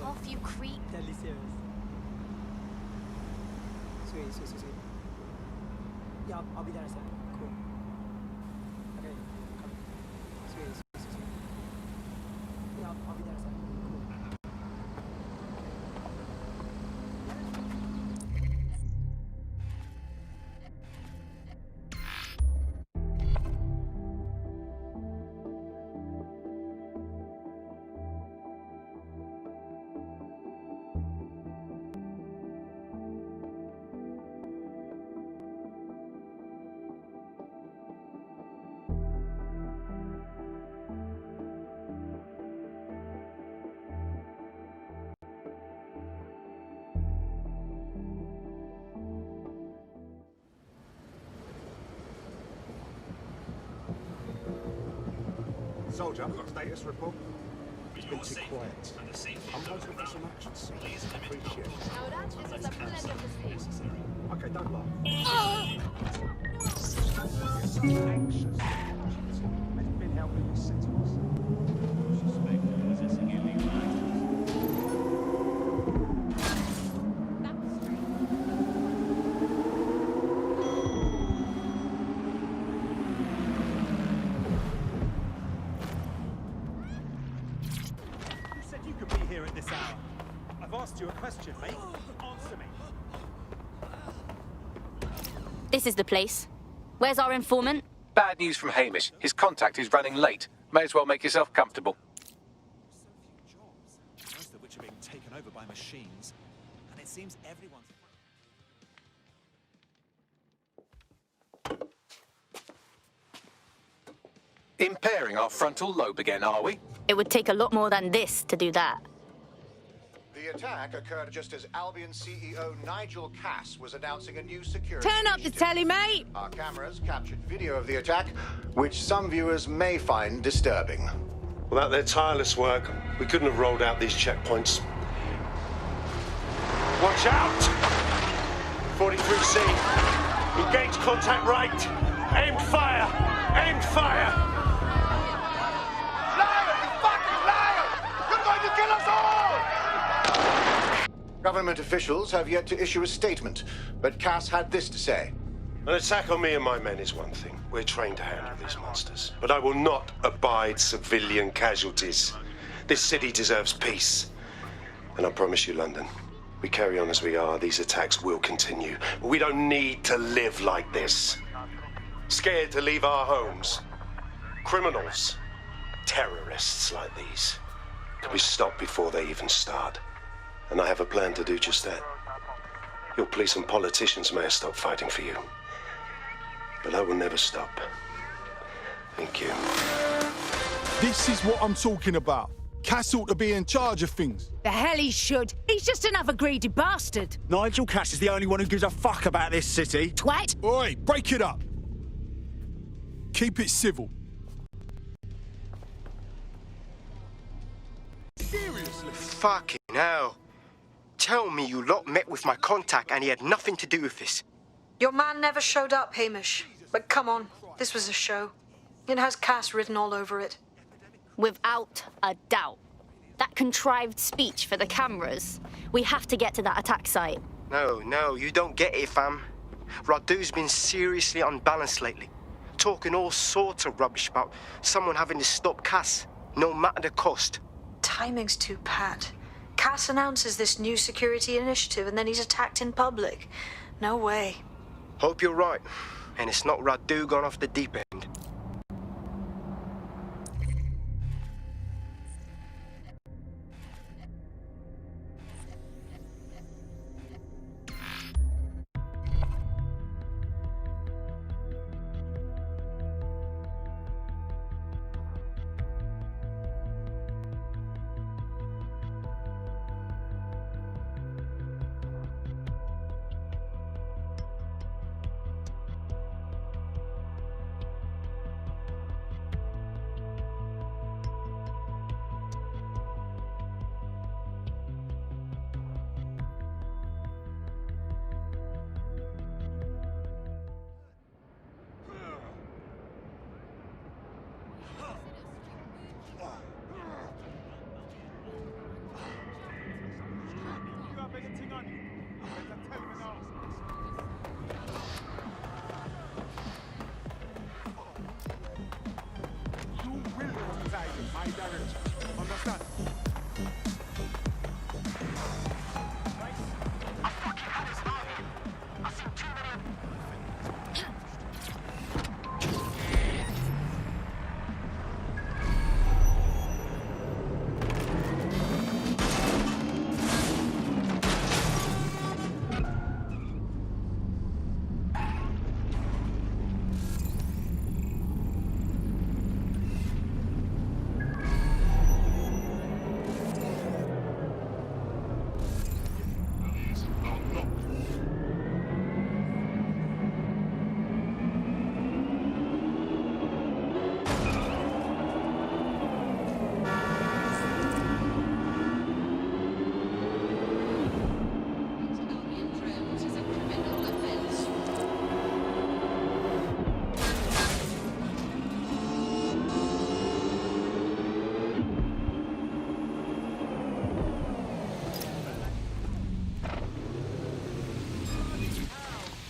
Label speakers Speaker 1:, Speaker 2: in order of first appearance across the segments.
Speaker 1: Fuck off, you creep.
Speaker 2: Deadly serious. Sweet. Yeah, I'll be there in a sec. Cool. Okay, come. Sweet. Yeah, I'll be there in a sec. Cool.
Speaker 3: Soldier, status report. It's been too quiet. I'm hoping for some action soon. Appreciate it. Okay, don't laugh. Anxious. Has been helping me settle us. Suspect possessing illegal
Speaker 4: here at this hour. I've asked you a question, mate. Answer me.
Speaker 1: This is the place. Where's our informant?
Speaker 5: Bad news from Hamish. His contact is running late. May as well make yourself comfortable.
Speaker 4: So few jobs, most of which are being taken over by machines, and it seems everyone's...
Speaker 5: Impairing our frontal lobe again, are we?
Speaker 1: It would take a lot more than this to do that.
Speaker 6: The attack occurred just as Albion CEO Nigel Cass was announcing a new security
Speaker 7: Turn up the
Speaker 6: initiative.
Speaker 7: telly, mate!
Speaker 6: Our cameras captured video of the attack, which some viewers may find disturbing.
Speaker 8: Without their tireless work, we couldn't have rolled out these checkpoints. Watch out! 43C. Engage contact right. Aimed fire! Aimed fire!
Speaker 6: Liar! You fucking liar! You're going to kill us all! Government officials have yet to issue a statement, but Cass had this to say.
Speaker 8: An attack on me and my men is one thing. We're trained to handle these monsters. But I will not abide civilian casualties. This city deserves peace. And I promise you, London, we carry on as we are, these attacks will continue. But we don't need to live like this. Scared to leave our homes. Criminals, terrorists like these, can be stopped before they even start. And I have a plan to do just that. Your police and politicians may have stopped fighting for you. But I will never stop. Thank you.
Speaker 9: This is what I'm talking about. Cass ought to be in charge of things.
Speaker 7: The hell he should. He's just another greedy bastard.
Speaker 10: Nigel Cass is the only one who gives a fuck about this city.
Speaker 7: Twat.
Speaker 9: Oi, break it up. Keep it civil. Seriously?
Speaker 11: Fucking hell. Tell me you lot met with my contact and he had nothing to do with this.
Speaker 12: Your man never showed up, Hamish. But come on, this was a show. It has Cass written all over it.
Speaker 1: Without a doubt. That contrived speech for the cameras. We have to get to that attack site.
Speaker 11: No, you don't get it, fam. Radu's been seriously unbalanced lately. Talking all sorts of rubbish about someone having to stop Cass, no matter the cost.
Speaker 12: Timing's too pat. Cass announces this new security initiative and then he's attacked in public. No way.
Speaker 11: Hope you're right. And it's not Radu gone off the deep end.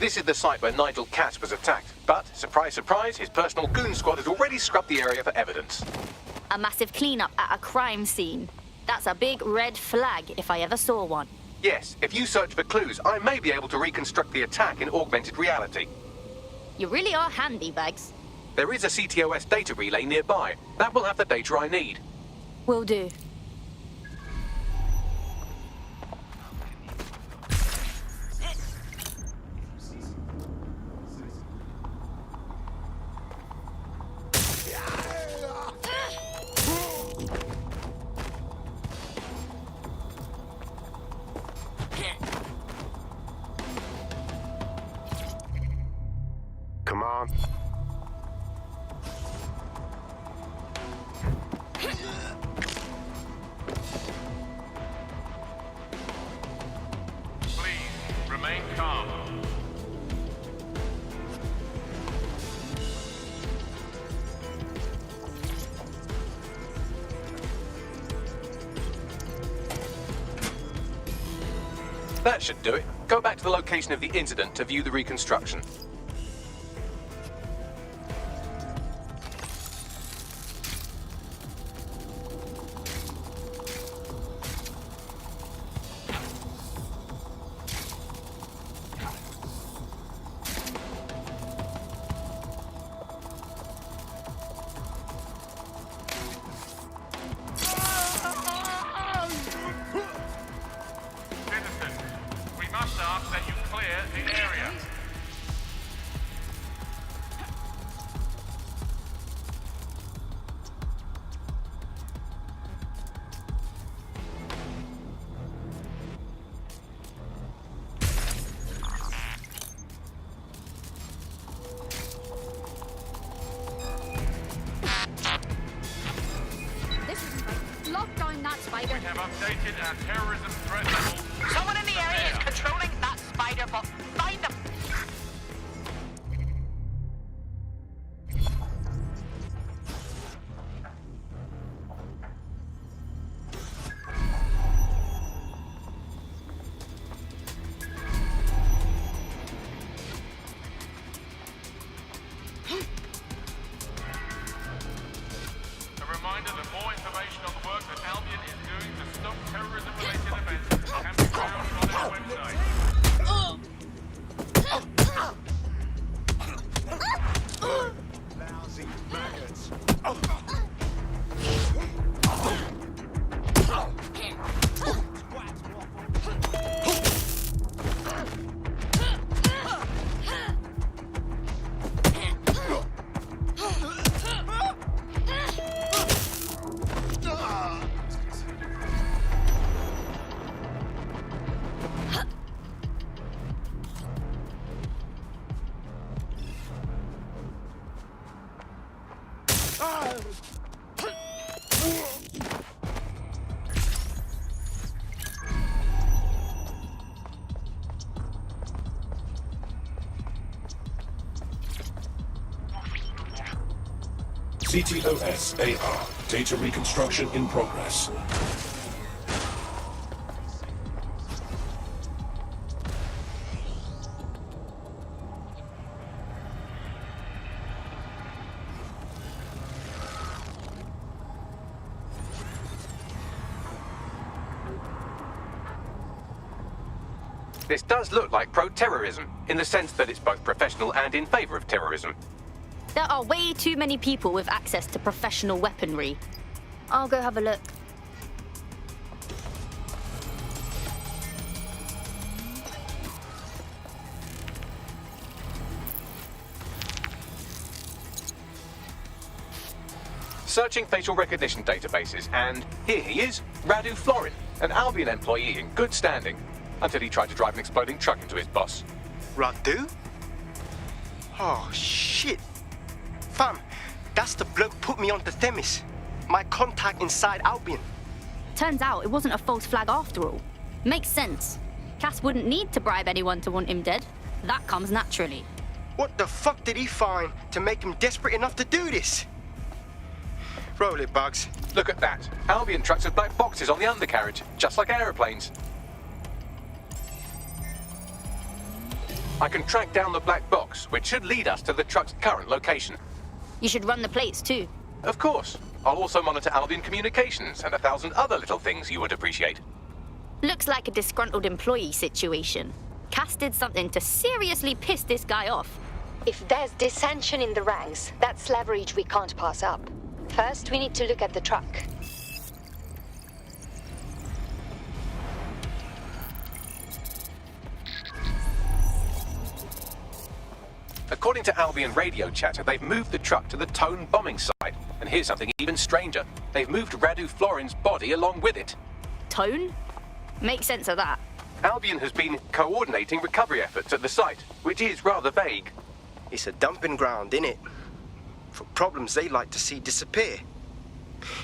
Speaker 5: This is the site where Nigel Cass was attacked, but, surprise, surprise, his personal goon squad has already scrubbed the area for evidence.
Speaker 1: A massive cleanup at a crime scene. That's a big red flag if I ever saw one.
Speaker 5: Yes, if you search for clues, I may be able to reconstruct the attack in augmented reality.
Speaker 1: You really are handy, Bags.
Speaker 5: There is a CTOS data relay nearby. That will have the data I need.
Speaker 1: Will do.
Speaker 8: Come on.
Speaker 13: Please, remain calm.
Speaker 5: That should do it. Go back to the location of the incident to view the reconstruction.
Speaker 13: Citizens, we must ask that you clear the area.
Speaker 1: This isn't right. Lock down that spider.
Speaker 13: We have updated our terrorism threat level.
Speaker 14: Someone in the area is controlling that spider bot. Find them.
Speaker 13: A reminder that more information on the work that Albion is doing to stop terrorism-related events can be found on our website.
Speaker 10: Lousy maggots.
Speaker 3: CTOS AR. Data reconstruction in progress.
Speaker 5: This does look like pro-terrorism, in the sense that it's both professional and in favor of terrorism.
Speaker 1: There are way too many people with access to professional weaponry. I'll go have a look.
Speaker 5: Searching facial recognition databases, and here he is, Radu Florin, an Albion employee in good standing, until he tried to drive an exploding truck into his boss.
Speaker 11: Radu? Oh, shit. Fam, that's the bloke put me onto Themis. My contact inside Albion.
Speaker 1: Turns out it wasn't a false flag after all. Makes sense. Cass wouldn't need to bribe anyone to want him dead. That comes naturally.
Speaker 11: What the fuck did he find to make him desperate enough to do this? Roll it, Bugs.
Speaker 5: Look at that. Albion trucks with black boxes on the undercarriage, just like aeroplanes. I can track down the black box, which should lead us to the truck's current location.
Speaker 1: You should run the plates too.
Speaker 5: Of course. I'll also monitor Albion communications and 1,000 other little things you would appreciate.
Speaker 1: Looks like a disgruntled employee situation. Cass did something to seriously piss this guy off.
Speaker 15: If there's dissension in the ranks, that's leverage we can't pass up. First, we need to look at the truck.
Speaker 5: According to Albion radio chatter, they've moved the truck to the Tone bombing site. And here's something even stranger. They've moved Radu Florin's body along with it.
Speaker 1: Tone? Make sense of that.
Speaker 5: Albion has been coordinating recovery efforts at the site, which is rather vague.
Speaker 11: It's a dumping ground, innit? For problems they like to see disappear.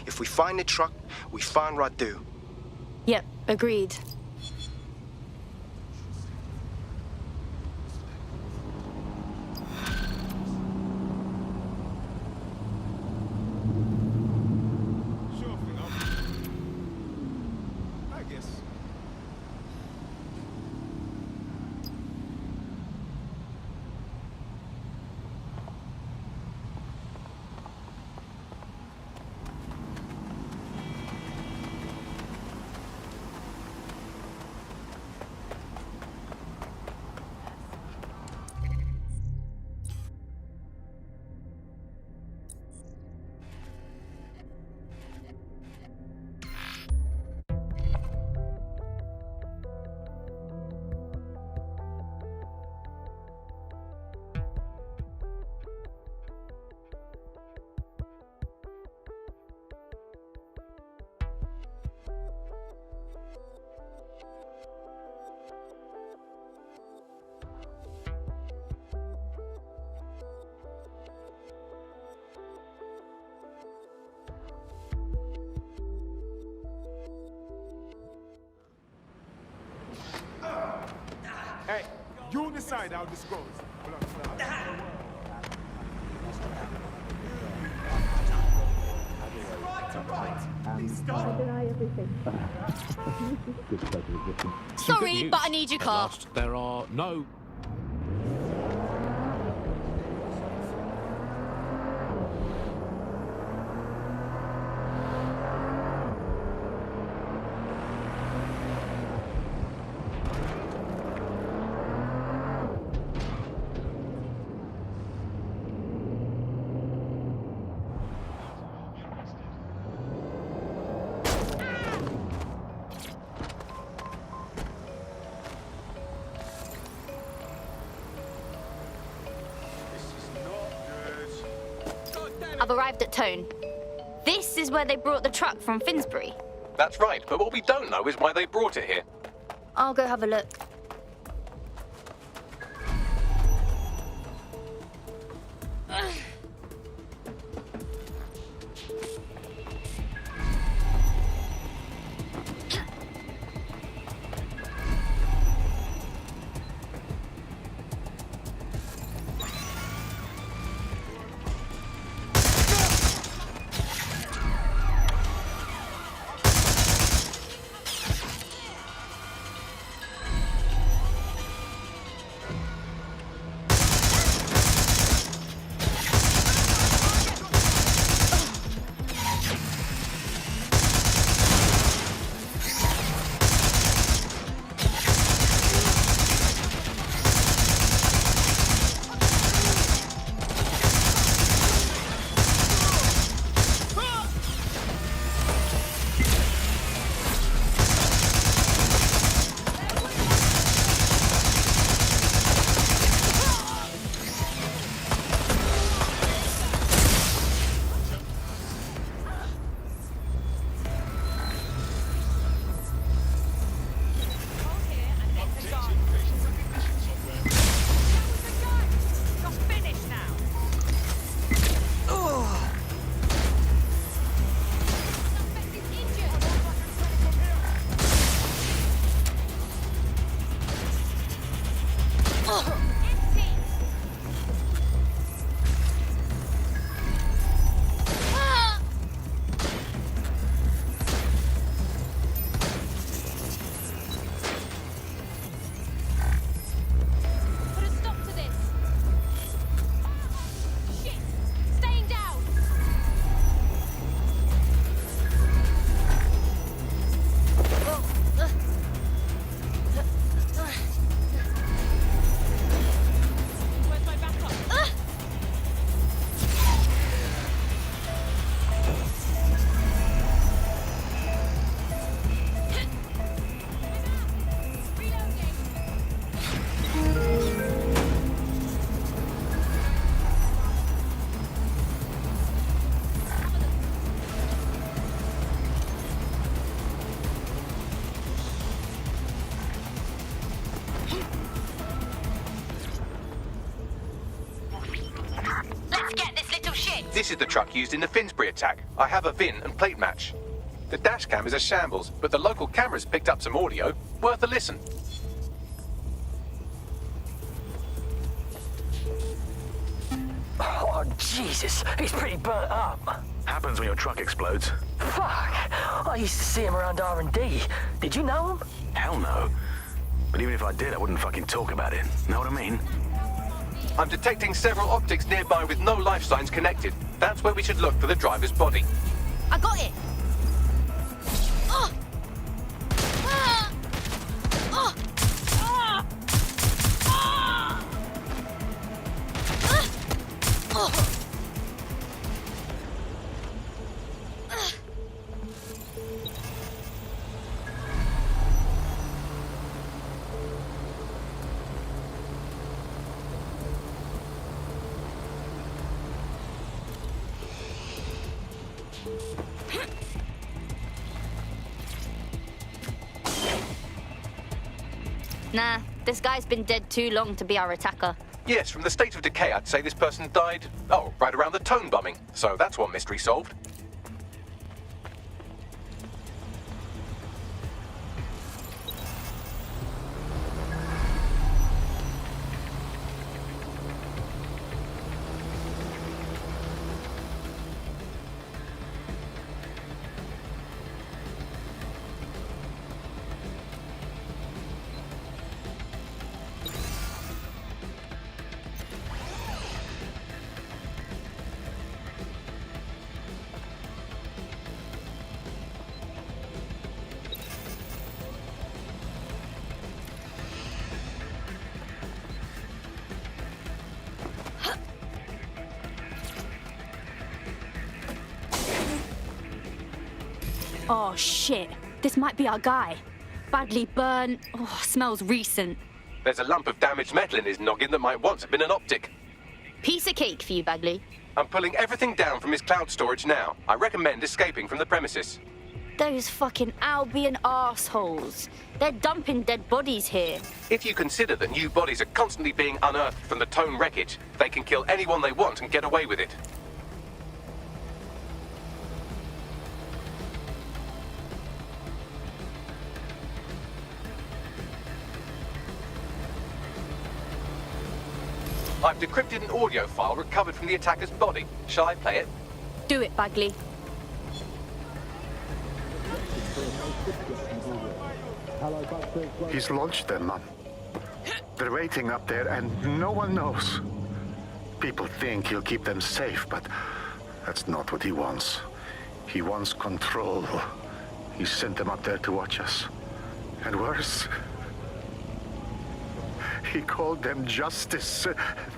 Speaker 11: If we find the truck, we find Radu.
Speaker 1: Yep, agreed.
Speaker 10: Hey, you decide how this goes.
Speaker 1: Sorry, but I need your car.
Speaker 16: There are no...
Speaker 1: I've arrived at Tone. This is where they brought the truck from Finsbury.
Speaker 5: That's right, but what we don't know is why they brought it here.
Speaker 1: I'll go have a look.
Speaker 5: This is the truck used in the Finsbury attack. I have a VIN and plate match. The dash cam is a shambles, but the local cameras picked up some audio. Worth a listen.
Speaker 16: Oh, Jesus. He's pretty burnt up.
Speaker 17: Happens when your truck explodes.
Speaker 16: Fuck. I used to see him around R&D. Did you know him?
Speaker 17: Hell no. But even if I did, I wouldn't fucking talk about it. Know what I mean?
Speaker 5: I'm detecting several optics nearby with no life signs connected. That's where we should look for the driver's body.
Speaker 1: I got it! Oh! Ah! Oh! Ah! Ah! Ah! Oh! Nah, this guy's been dead too long to be our attacker.
Speaker 5: Yes, from the state of decay, I'd say this person died, right around the tone bombing. So that's one mystery solved.
Speaker 1: Oh, shit. This might be our guy. Badly burnt. Oh, smells recent.
Speaker 5: There's a lump of damaged metal in his noggin that might once have been an optic.
Speaker 1: Piece of cake for you, Bagley.
Speaker 5: I'm pulling everything down from his cloud storage now. I recommend escaping from the premises.
Speaker 1: Those fucking Albion arseholes. They're dumping dead bodies here.
Speaker 5: If you consider that new bodies are constantly being unearthed from the Tone wreckage, they can kill anyone they want and get away with it. I've decrypted an audio file recovered from the attacker's body. Shall I play it?
Speaker 1: Do it, Bagley.
Speaker 18: He's launched them, Mum. They're waiting up there and no one knows. People think he'll keep them safe, but that's not what he wants. He wants control. He sent them up there to watch us. And worse, he called them Justice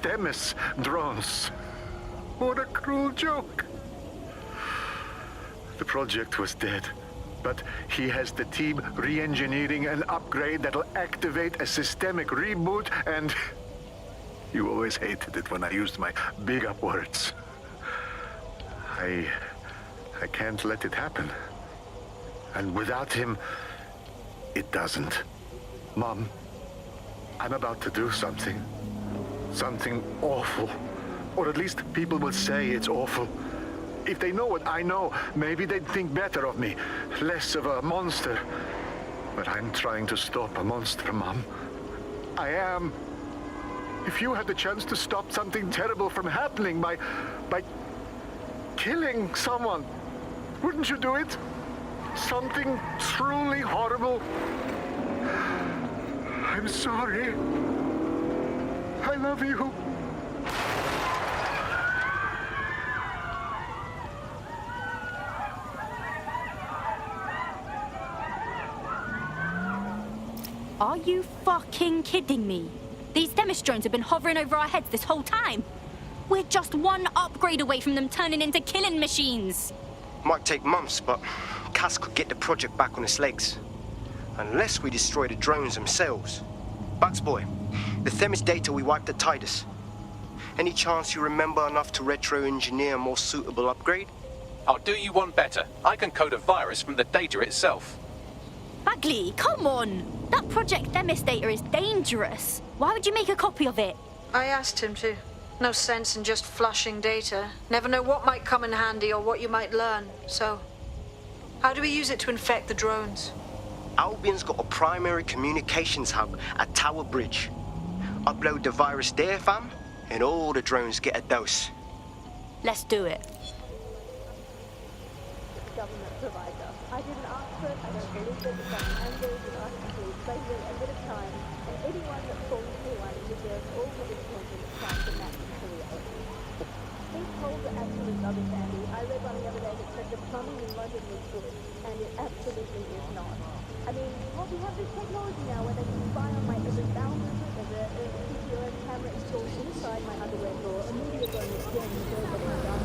Speaker 18: Themis drones. What a cruel joke. The project was dead, but he has the team re-engineering an upgrade that'll activate a systemic reboot, and you always hated it when I used my big up words. I can't let it happen. And without him, it doesn't. Mom, I'm about to do something. Something awful. Or at least people will say it's awful. If they know what I know, maybe they'd think better of me. Less of a monster. But I'm trying to stop a monster, Mom. I am. If you had the chance to stop something terrible from happening by killing someone, wouldn't you do it? Something truly horrible. I'm sorry. I love you.
Speaker 1: Are you fucking kidding me? These Themis drones have been hovering over our heads this whole time. We're just one upgrade away from them turning into killing machines.
Speaker 11: Might take months, but Cass could get the project back on its legs. Unless we destroy the drones themselves. Bugs boy, the Themis data we wiped at Titus. Any chance you remember enough to retro-engineer a more suitable upgrade?
Speaker 5: I'll do you one better. I can code a virus from the data itself.
Speaker 1: Bagley, come on! That Project Themis data is dangerous. Why would you make a copy of it?
Speaker 12: I asked him to. No sense in just flushing data. Never know what might come in handy or what you might learn. So, how do we use it to infect the drones?
Speaker 11: Albion's got a primary communications hub at Tower Bridge. Upload the virus there, fam, and all the drones get a dose.
Speaker 1: Let's do it.
Speaker 19: Government provider. I didn't ask for it, I don't believe it, but I'm angry with us to explain it a bit of time, and anyone that falls for one deserves all the intelligence trying to match to reality. These polls are actually rubbish, Andy. I read one the other day that said the plumbing in London was good, and it absolutely is not. I mean, well, we have this technology now where they can spy on my every bowel movement. There's a CCTV camera installed inside my underwear drawer. A media going to scan the show that I'm done.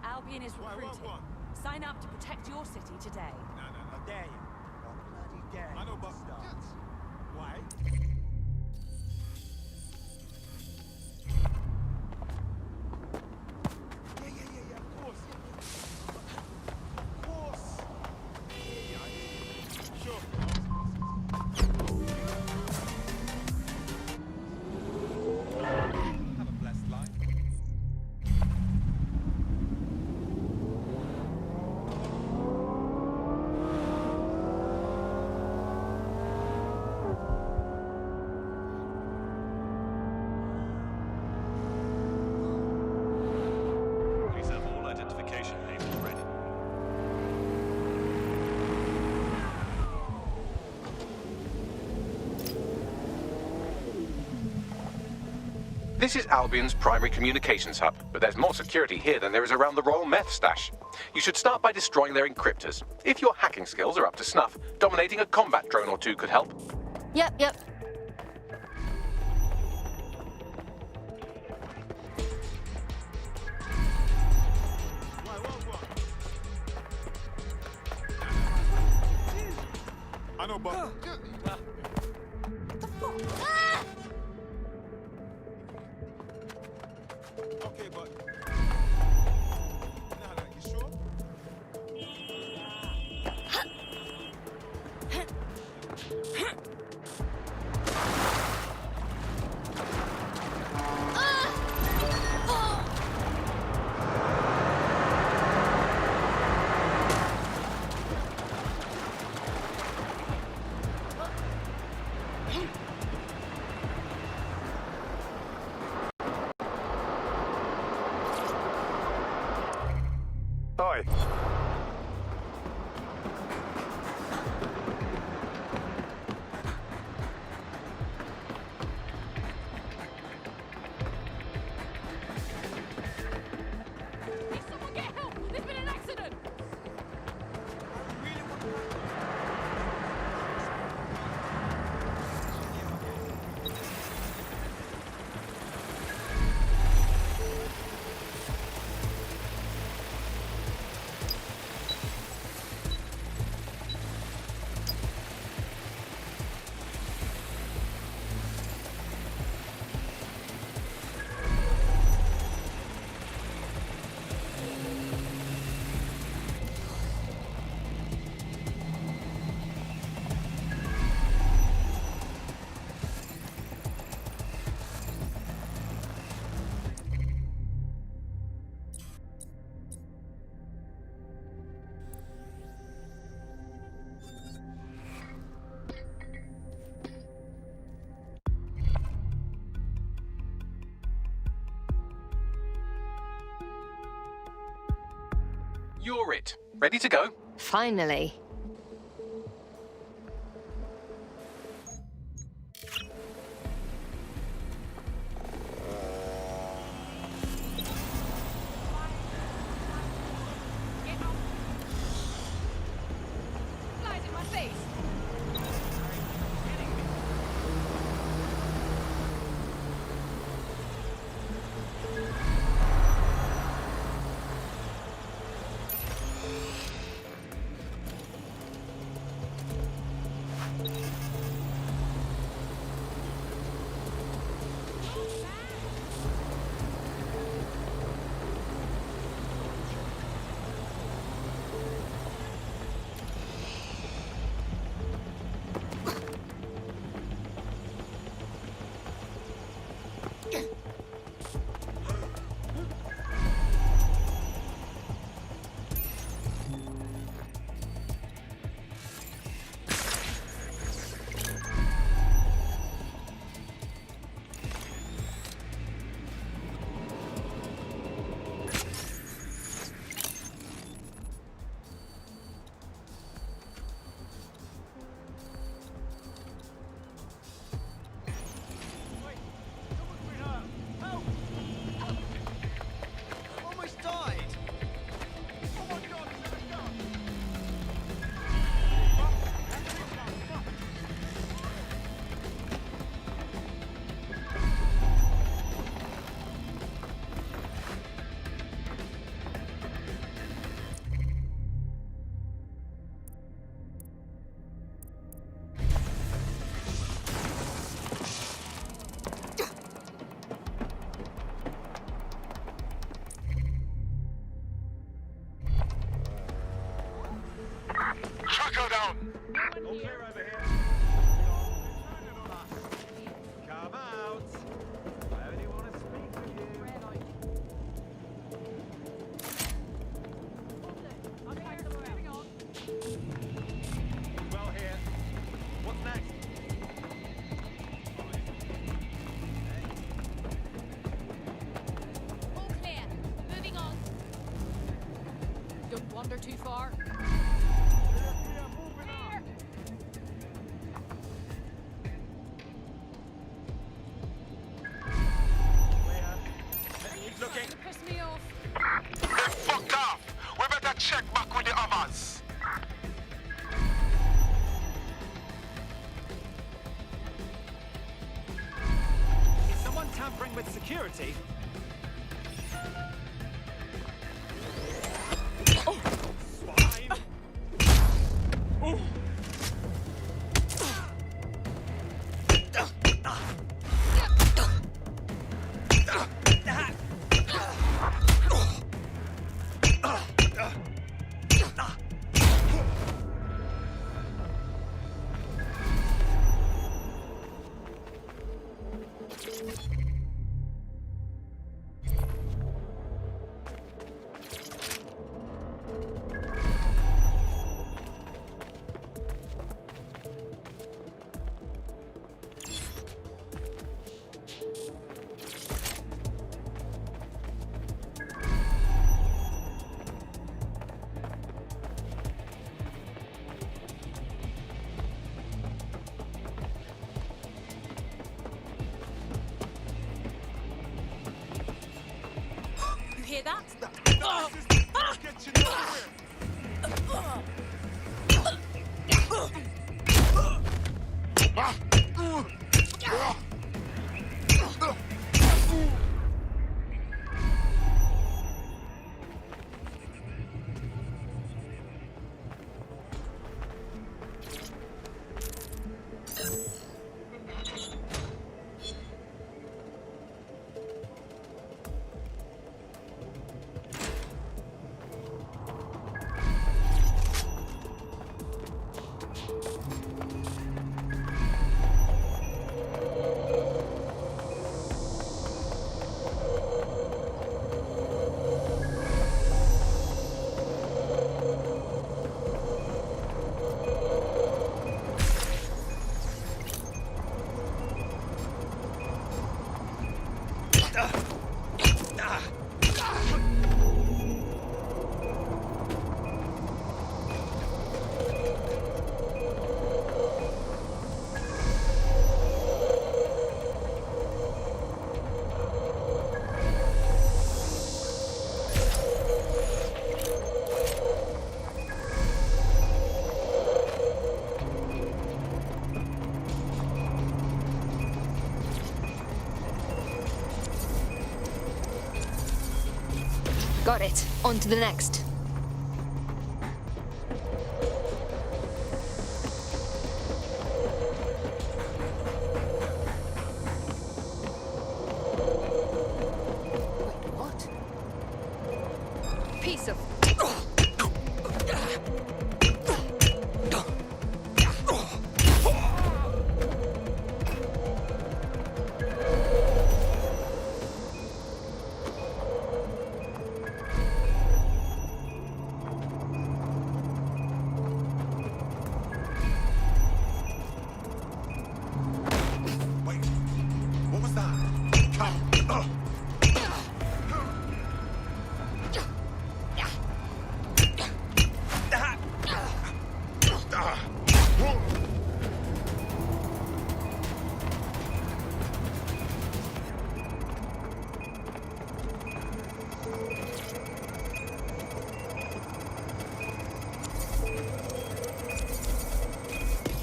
Speaker 20: Albion is recruiting. Sign up to protect your city today.
Speaker 2: How dare you? How bloody dare you? I know, but why? Yeah, of course. Of course. Sure.
Speaker 4: Have a blessed life. Please have all identification labels ready.
Speaker 5: This is Albion's primary communications hub, but there's more security here than there is around the Royal Meth stash. You should start by destroying their encryptors. If your hacking skills are up to snuff, dominating a combat drone or two could help.
Speaker 1: Yep.
Speaker 10: I know, but... Okay, but... No, you sure?
Speaker 5: You're it. Ready to go?
Speaker 15: Finally.
Speaker 20: Flies in my face.
Speaker 13: Tracker down!
Speaker 4: Come out! I only want to speak with you. Well here. What's next?
Speaker 20: All clear. Moving on. Don't wander too far.
Speaker 4: Keep looking.
Speaker 20: Piss me off.
Speaker 13: They fucked off! We better check back with the others!
Speaker 4: Is someone tampering with security? Swine!
Speaker 20: You hear that?
Speaker 15: Got it. On to the next. Piece of...
Speaker 4: What was that?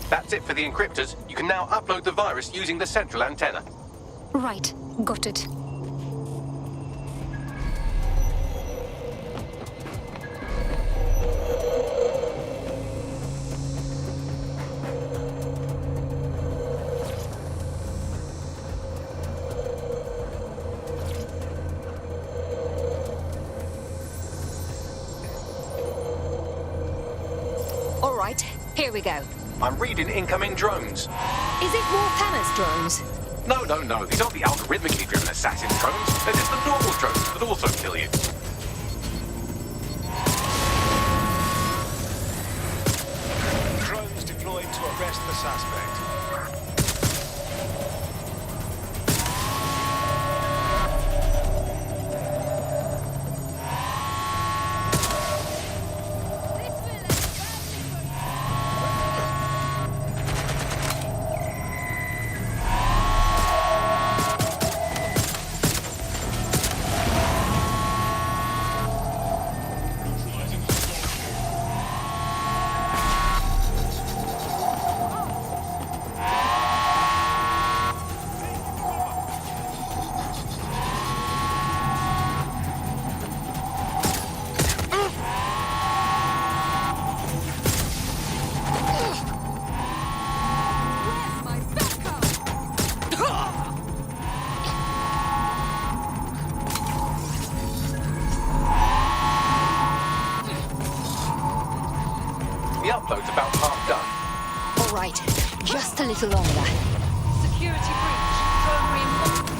Speaker 5: That's it for the encryptors. You can now upload the virus using the central antenna.
Speaker 15: Right. Got it. All right. Here we go.
Speaker 5: I'm reading incoming drones.
Speaker 15: Is it more Thanos drones?
Speaker 5: No. These aren't the algorithmically driven assassin drones. They're just the normal drones that also kill you.
Speaker 4: Drones deployed to arrest the suspect.
Speaker 5: The upload's about half done.
Speaker 15: All right. Just a little longer.
Speaker 20: Security breach. Drone reinforcement.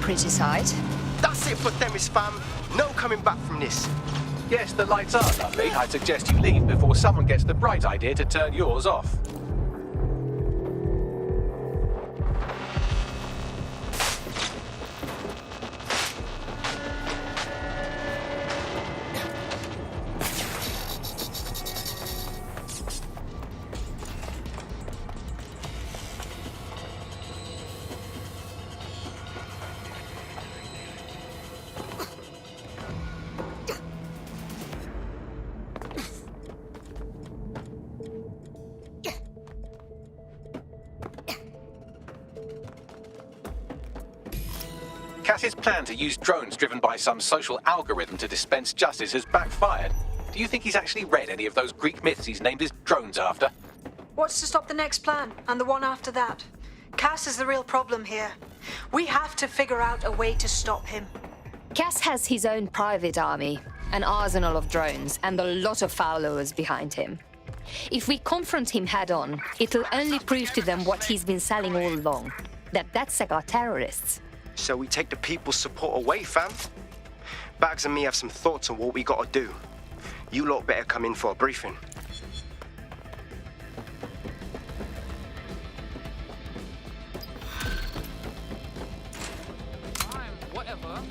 Speaker 15: Pretty sight.
Speaker 11: That's it for Themis, fam. No coming back from this.
Speaker 5: Yes, the lights are lovely. I suggest you leave before someone gets the bright idea to turn yours off. Cass's plan to use drones driven by some social algorithm to dispense justice has backfired. Do you think he's actually read any of those Greek myths he's named his drones after?
Speaker 12: What's to stop the next plan, and the one after that? Cass is the real problem here. We have to figure out a way to stop him.
Speaker 15: Cass has his own private army, an arsenal of drones, and a lot of followers behind him. If we confront him head-on, it'll only prove to them what he's been selling all along, that DedSec are terrorists.
Speaker 11: So we take the people's support away, fam? Bags and me have some thoughts on what we gotta do. You lot better come in for a briefing.
Speaker 13: Whatever.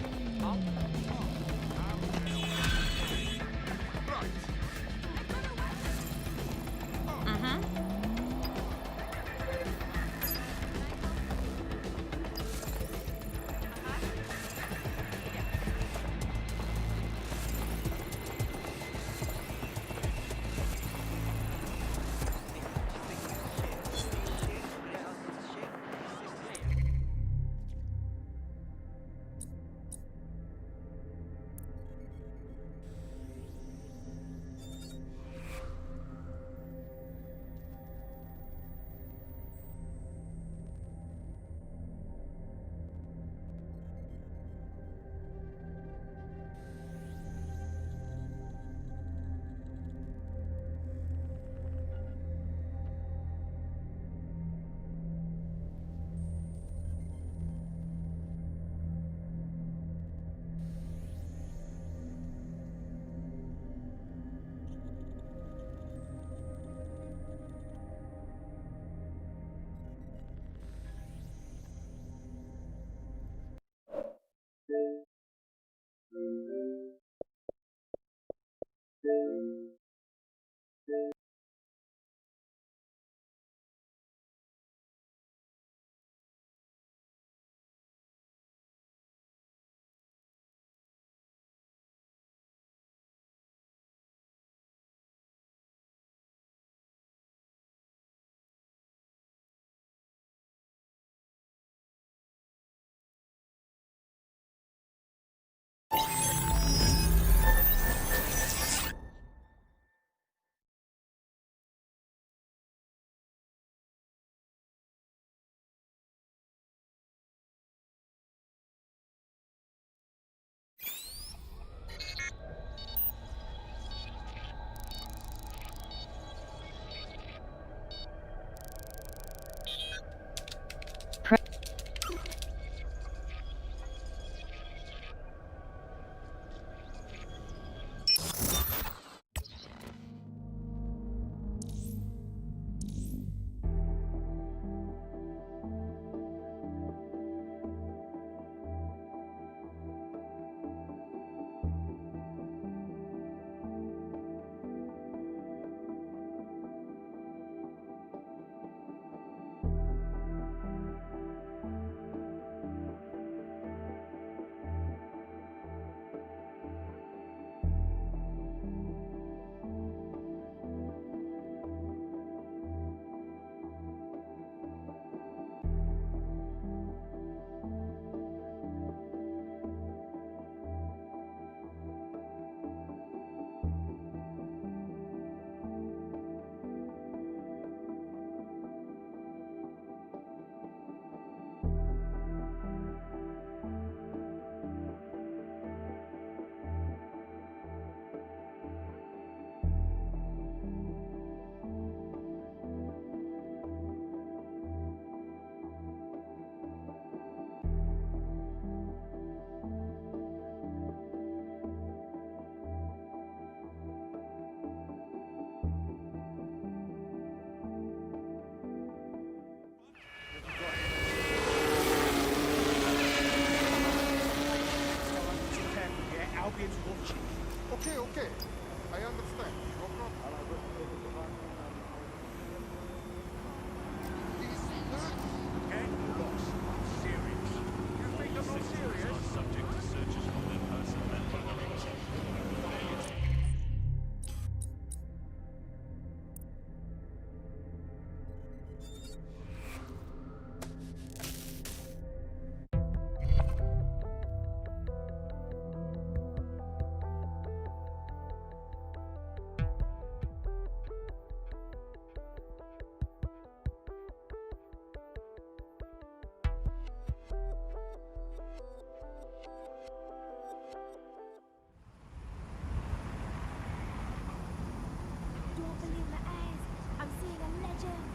Speaker 10: Okay. I understand. No problem.
Speaker 13: Get lost. I'm serious. You think I'm not serious? Subject to searches on their person and belongings.
Speaker 19: can't believe my eyes. I'm seeing a legend.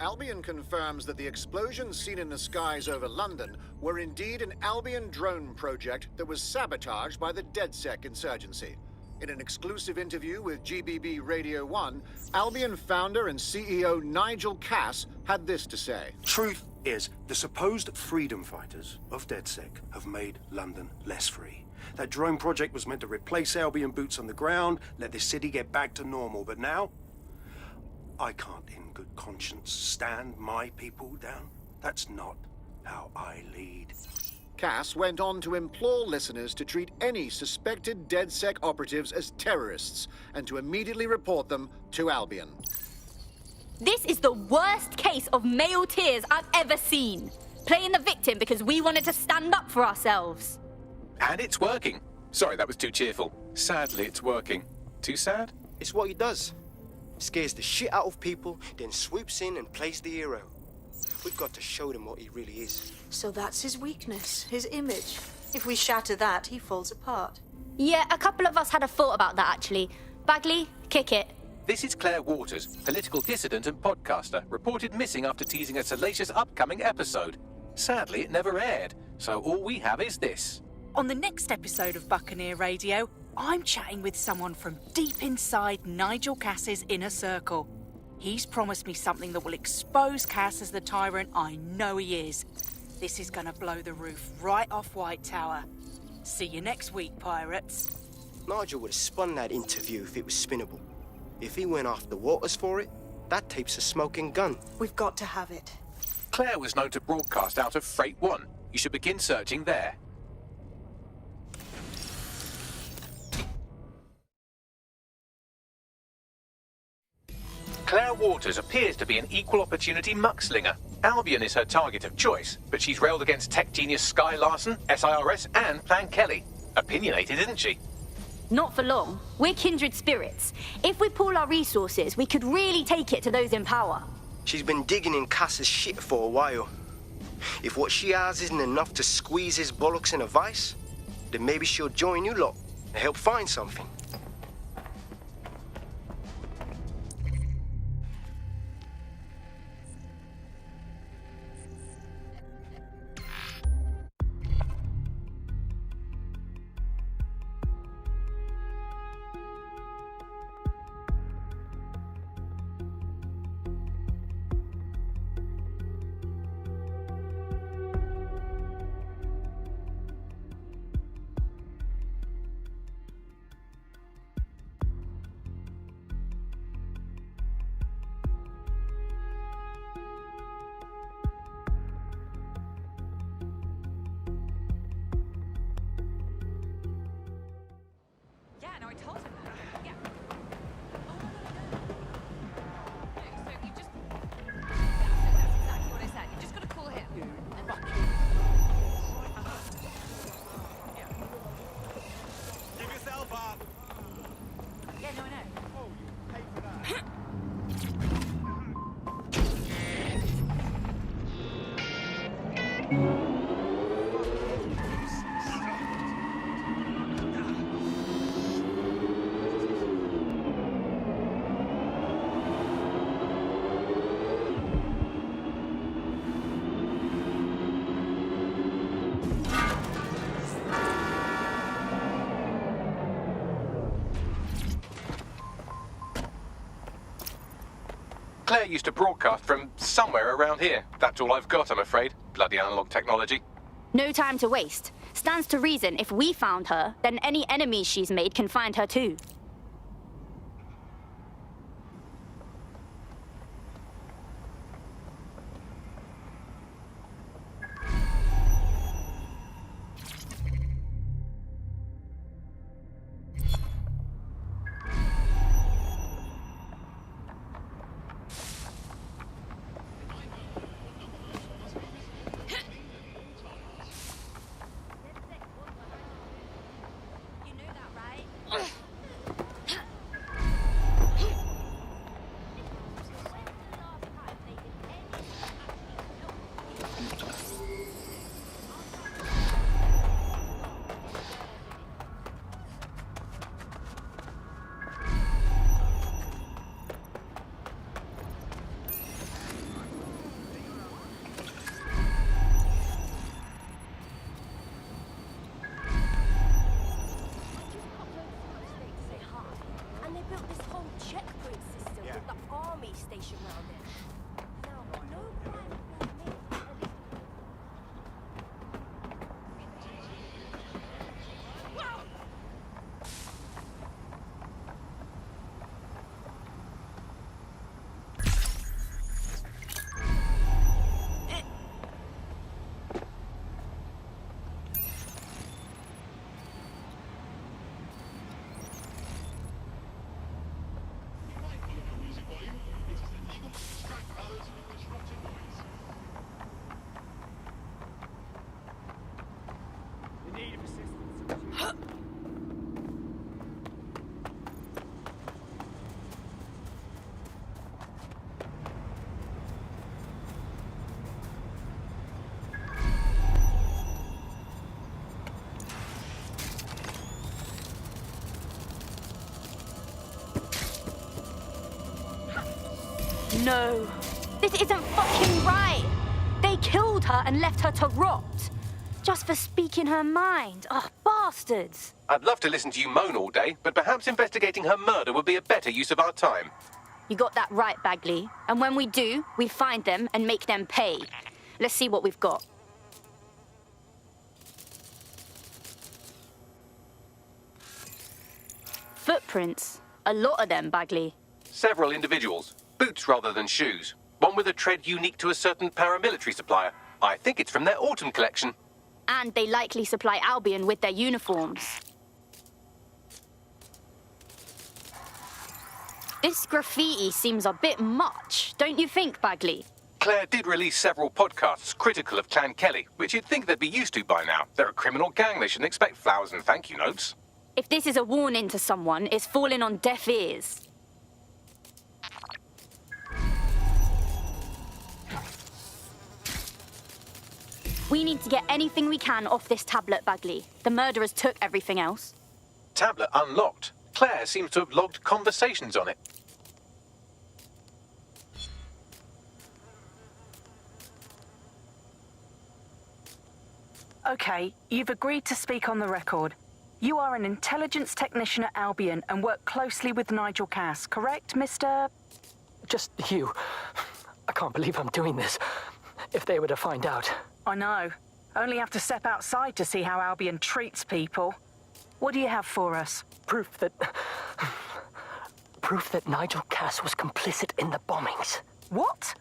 Speaker 6: Albion confirms that the explosions seen in the skies over London were indeed an Albion drone project that was sabotaged by the DedSec insurgency. In an exclusive interview with GBB Radio 1, Albion founder and CEO Nigel Cass had this to say.
Speaker 8: Truth is, the supposed freedom fighters of DedSec have made London less free. That drone project was meant to replace Albion boots on the ground, let the city get back to normal, but now I can't in good conscience stand my people down. That's not how I lead.
Speaker 6: Cass went on to implore listeners to treat any suspected DedSec operatives as terrorists and to immediately report them to Albion.
Speaker 1: This is the worst case of male tears I've ever seen. Playing the victim because we wanted to stand up for ourselves.
Speaker 5: And it's working. Sorry, that was too cheerful. Sadly, it's working. Too sad?
Speaker 11: It's what he does. Scares the shit out of people, then swoops in and plays the hero. We've got to show them what he really is.
Speaker 12: So that's his weakness, his image. If we shatter that, he falls apart.
Speaker 1: Yeah, a couple of us had a thought about that, actually. Bagley, kick it.
Speaker 5: This is Claire Waters, political dissident and podcaster, reported missing after teasing a salacious upcoming episode. Sadly, it never aired, so all we have is this.
Speaker 20: On the next episode of Buccaneer Radio, I'm chatting with someone from deep inside Nigel Cass's inner circle. He's promised me something that will expose Cass as the tyrant I know he is. This is gonna blow the roof right off White Tower. See you next week, pirates.
Speaker 11: Nigel would have spun that interview if it was spinnable. If he went after Waters for it, that tape's a smoking gun.
Speaker 12: We've got to have it.
Speaker 5: Claire was known to broadcast out of Freight 1. You should begin searching there. Claire Waters appears to be an equal opportunity muckslinger. Albion is her target of choice, but she's railed against tech genius Sky Larson, SIRS, and Plan Kelly. Opinionated, isn't she?
Speaker 1: Not for long. We're kindred spirits. If we pool our resources, we could really take it to those in power.
Speaker 11: She's been digging in Cass's shit for a while. If what she has isn't enough to squeeze his bollocks in a vice, then maybe she'll join you lot and help find something.
Speaker 5: Claire used to broadcast from somewhere around here. That's all I've got, I'm afraid. Bloody analog technology.
Speaker 1: No time to waste. Stands to reason if we found her, then any enemies she's made can find her too. No. This isn't fucking right. They killed her and left her to rot. Just for speaking her mind. Ugh, bastards.
Speaker 5: I'd love to listen to you moan all day, but perhaps investigating her murder would be a better use of our time.
Speaker 1: You got that right, Bagley. And when we do, we find them and make them pay. Let's see what we've got. Footprints. A lot of them, Bagley.
Speaker 5: Several individuals. Boots rather than shoes. One with a tread unique to a certain paramilitary supplier. I think it's from their autumn collection.
Speaker 1: And they likely supply Albion with their uniforms. This graffiti seems a bit much, don't you think, Bagley?
Speaker 5: Claire did release several podcasts critical of Clan Kelly, which you'd think they'd be used to by now. They're a criminal gang, they shouldn't expect flowers and thank you notes.
Speaker 1: If this is a warning to someone, it's falling on deaf ears. We need to get anything we can off this tablet, Bagley. The murderers took everything else.
Speaker 5: Tablet unlocked. Claire seems to have logged conversations on it.
Speaker 20: Okay, you've agreed to speak on the record. You are an intelligence technician at Albion and work closely with Nigel Cass, correct, Mr...?
Speaker 16: Just you. I can't believe I'm doing this. If they were to find out.
Speaker 20: I know. Only have to step outside to see how Albion treats people. What do you have for us?
Speaker 16: Proof that Nigel Cass was complicit in the bombings.
Speaker 20: What?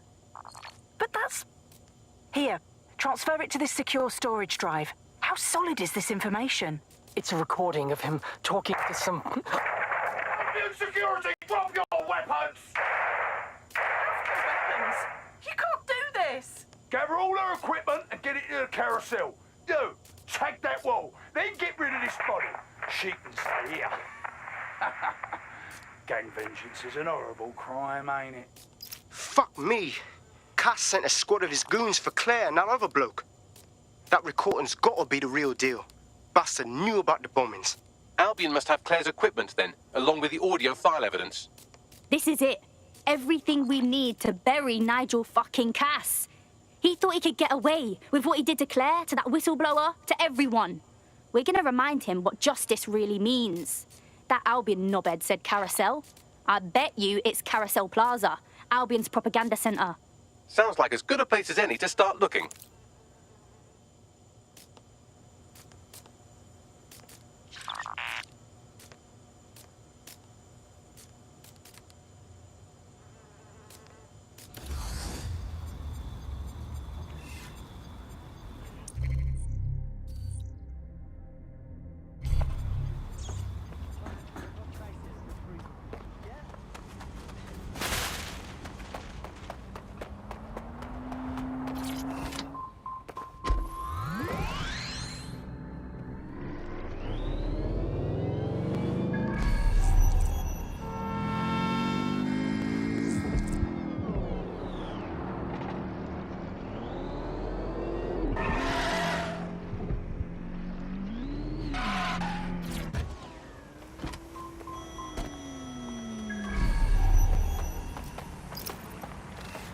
Speaker 20: But that's... Here, transfer it to this secure storage drive. How solid is this information?
Speaker 16: It's a recording of him talking to some...
Speaker 13: Albion security, drop your weapons!
Speaker 20: Weapons? You can't do this!
Speaker 13: Gather all her equipment and get it to the carousel. You, tag that wall, then get rid of this body. She can stay here. Gang vengeance is an horrible crime, ain't it?
Speaker 11: Fuck me. Cass sent a squad of his goons for Claire and that other bloke. That recording's gotta be the real deal. Bastard knew about the bombings.
Speaker 5: Albion must have Claire's equipment then, along with the audio file evidence.
Speaker 1: This is it. Everything we need to bury Nigel fucking Cass. He thought he could get away with what he did to Claire, to that whistleblower, to everyone. We're gonna remind him what justice really means. That Albion knobhead said Carousel. I bet you it's Carousel Plaza, Albion's propaganda centre.
Speaker 5: Sounds like as good a place as any to start looking.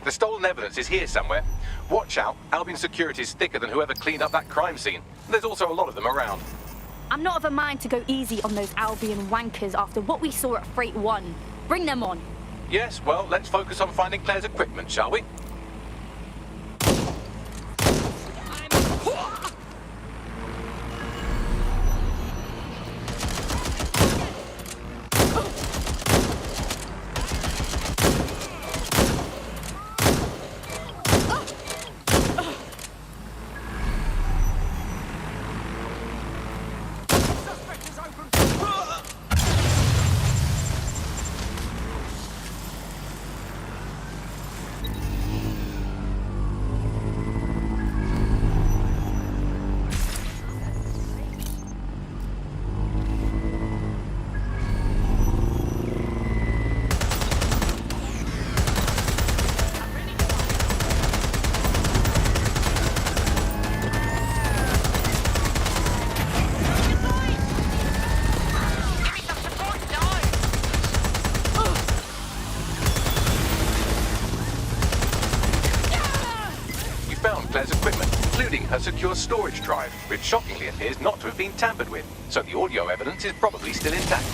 Speaker 5: The stolen evidence is here somewhere. Watch out, Albion security is thicker than whoever cleaned up that crime scene. There's also a lot of them around.
Speaker 1: I'm not of a mind to go easy on those Albion wankers after what we saw at Freight 1. Bring them on.
Speaker 5: Yes, well, let's focus on finding Claire's equipment, shall we? Claire's equipment, including her secure storage drive, which shockingly appears not to have been tampered with, so the audio evidence is probably still intact.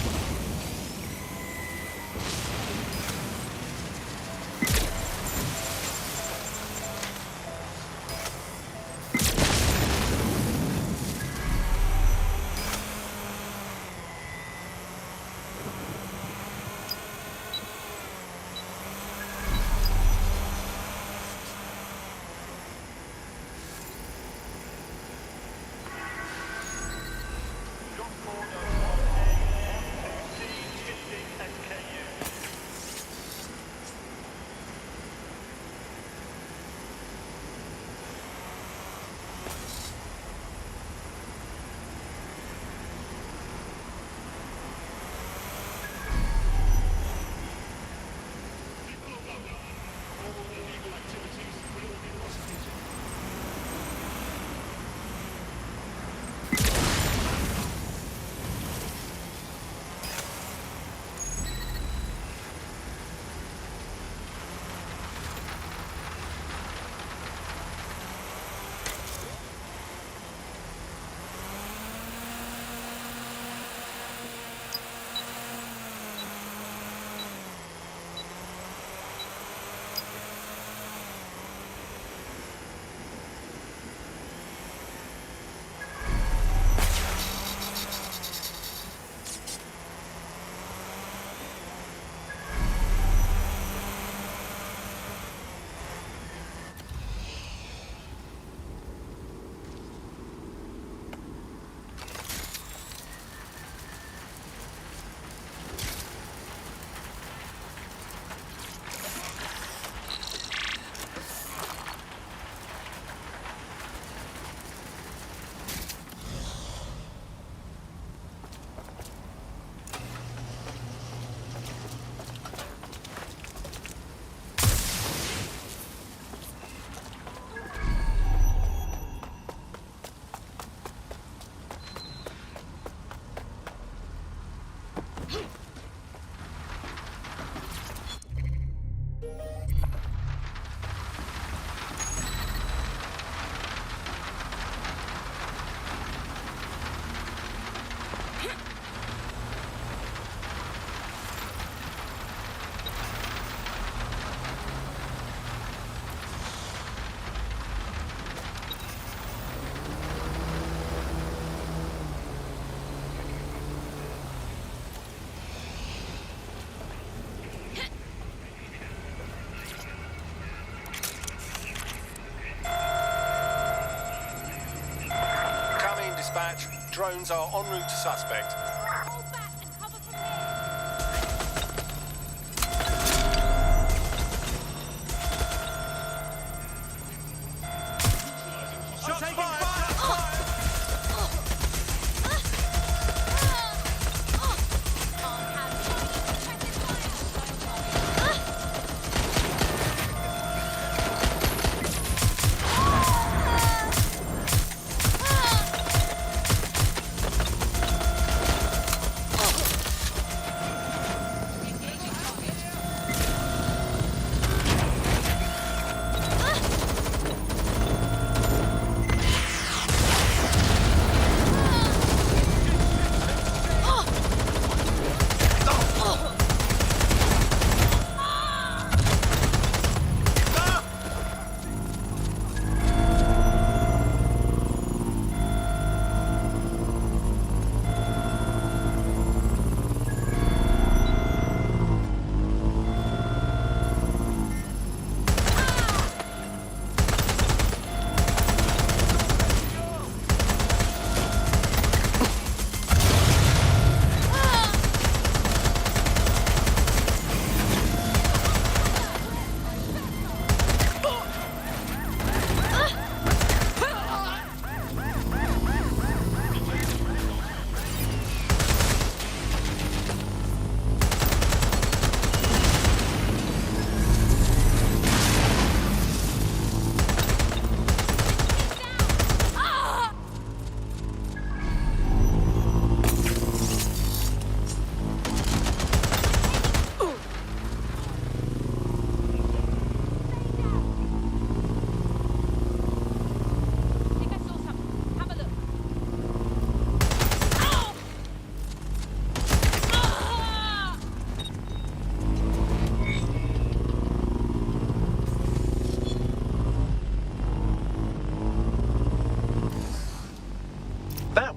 Speaker 8: drones are en route to suspect.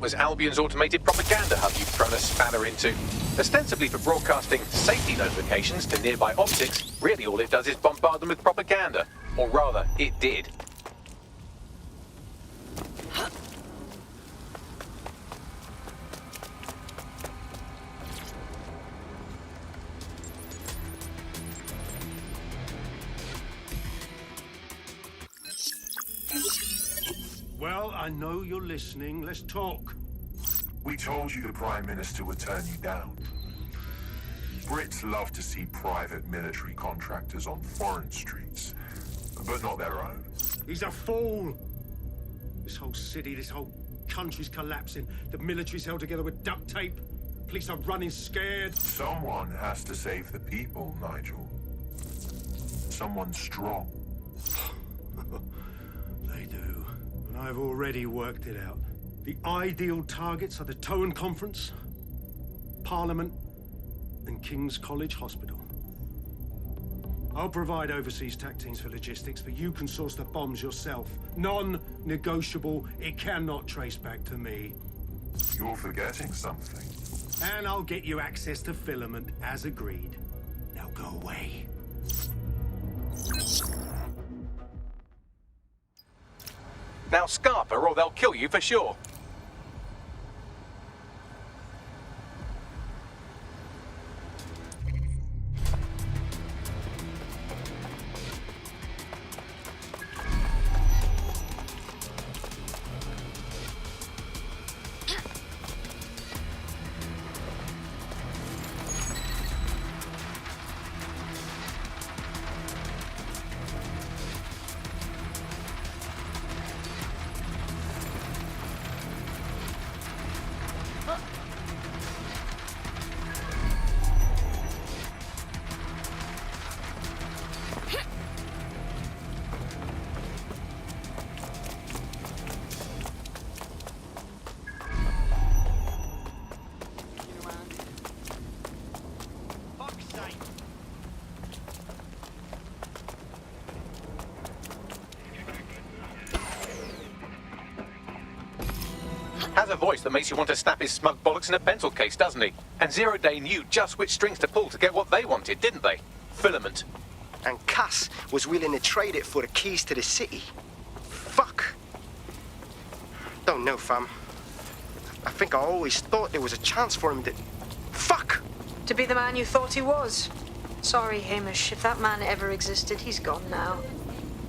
Speaker 5: Was Albion's automated propaganda hub you've thrown a spanner into. Ostensibly for broadcasting safety notifications to nearby optics, really all it does is bombard them with propaganda. Or rather, it did.
Speaker 3: Well, I know you're listening. Let's talk.
Speaker 21: We told you the Prime Minister would turn you down. Brits love to see private military contractors on foreign streets, but not their own.
Speaker 3: He's a fool! This whole city, this whole country's collapsing. The military's held together with duct tape. Police are running scared.
Speaker 21: Someone has to save the people, Nigel. Someone strong.
Speaker 3: They do. And I've already worked it out. The ideal targets are the Towan Conference, Parliament, and King's College Hospital. I'll provide overseas tac teams for logistics, but you can source the bombs yourself. Non-negotiable. It cannot trace back to me.
Speaker 21: You're forgetting something.
Speaker 3: And I'll get you access to filament, as agreed. Now go away.
Speaker 5: Now scarper or they'll kill you for sure. Has a voice that makes you want to snap his smug bollocks in a pencil case, doesn't he? And Zero Day knew just which strings to pull to get what they wanted, didn't they? Filament.
Speaker 11: And Cass was willing to trade it for the keys to the city. Fuck. Don't know, fam. I think I always thought there was a chance for him to... Fuck!
Speaker 12: To be the man you thought he was. Sorry, Hamish. If that man ever existed, he's gone now.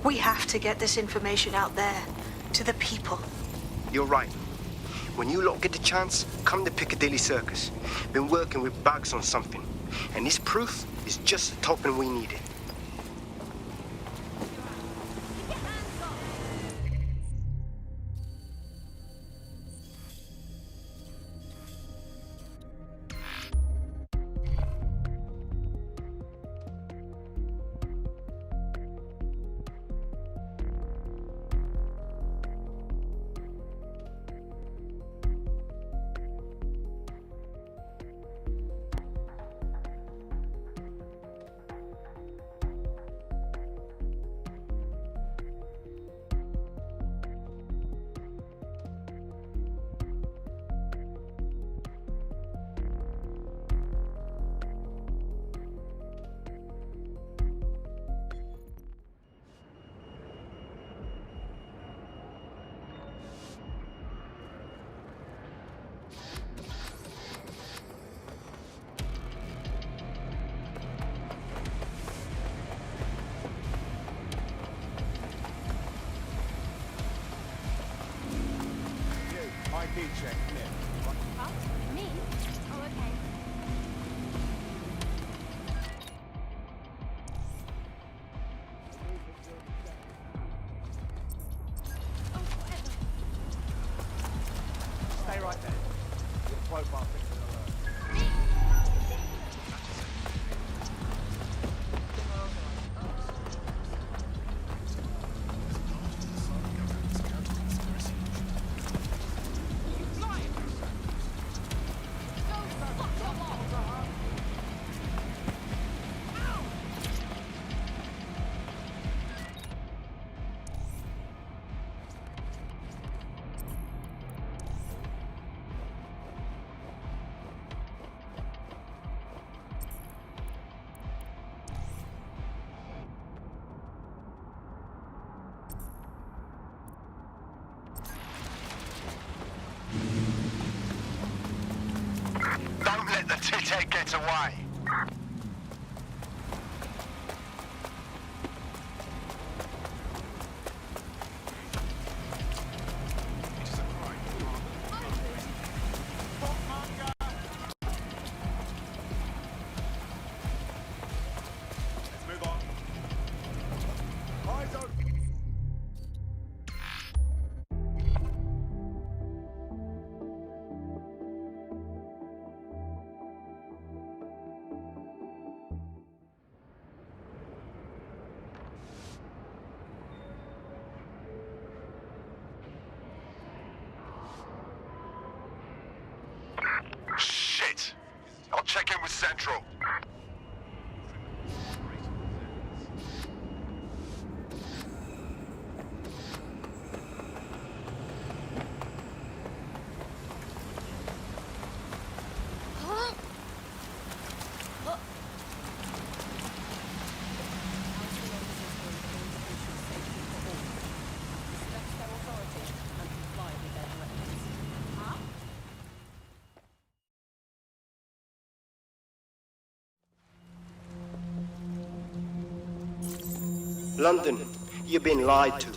Speaker 12: We have to get this information out there. To the people.
Speaker 11: You're right. When you lot get the chance, come to Piccadilly Circus. Been working with Bugs on something. And this proof is just the token we needed.
Speaker 10: ID check, clear.
Speaker 1: Huh? Me? Oh, okay.
Speaker 10: Stay right there. Your profile fixes an alert.
Speaker 7: Don't let the tit-head get away.
Speaker 10: Let's move on. Eyes open.
Speaker 7: Shit! I'll check in with Central.
Speaker 11: London, you've been lied to.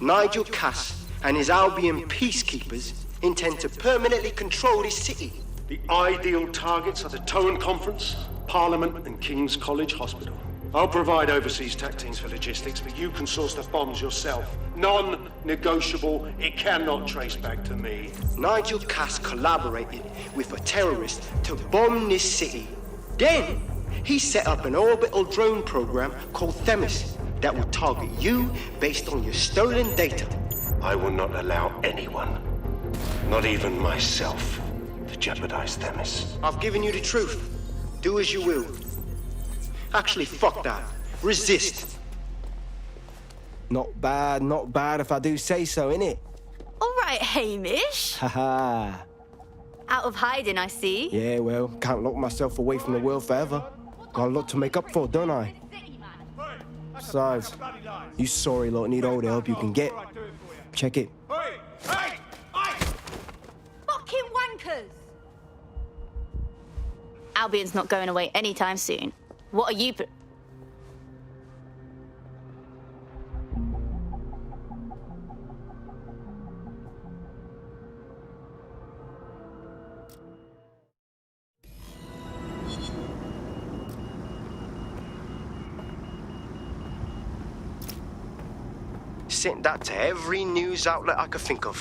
Speaker 11: Nigel Cass and his Albion peacekeepers intend to permanently control this city.
Speaker 3: The ideal targets are the Towan Conference, Parliament, and King's College Hospital. I'll provide overseas tech teams for logistics, but you can source the bombs yourself. Non-negotiable. It cannot trace back to me.
Speaker 11: Nigel Cass collaborated with a terrorist to bomb this city. Then, he set up an orbital drone program called Themis that will target you based on your stolen data.
Speaker 8: I will not allow anyone, not even myself, to jeopardize Themis.
Speaker 11: I've given you the truth. Do as you will. Actually, fuck that. Resist.
Speaker 22: Not bad if I do say so, innit?
Speaker 1: All right, Hamish.
Speaker 22: Haha.
Speaker 1: Out of hiding, I see.
Speaker 22: Yeah, well, can't lock myself away from the world forever. Got a lot to make up for, don't I? Besides, you sorry lot need all the help you can get. Check it.
Speaker 1: Fucking Albion's not going away anytime soon. What are you...
Speaker 11: Sent that to every news outlet I could think of.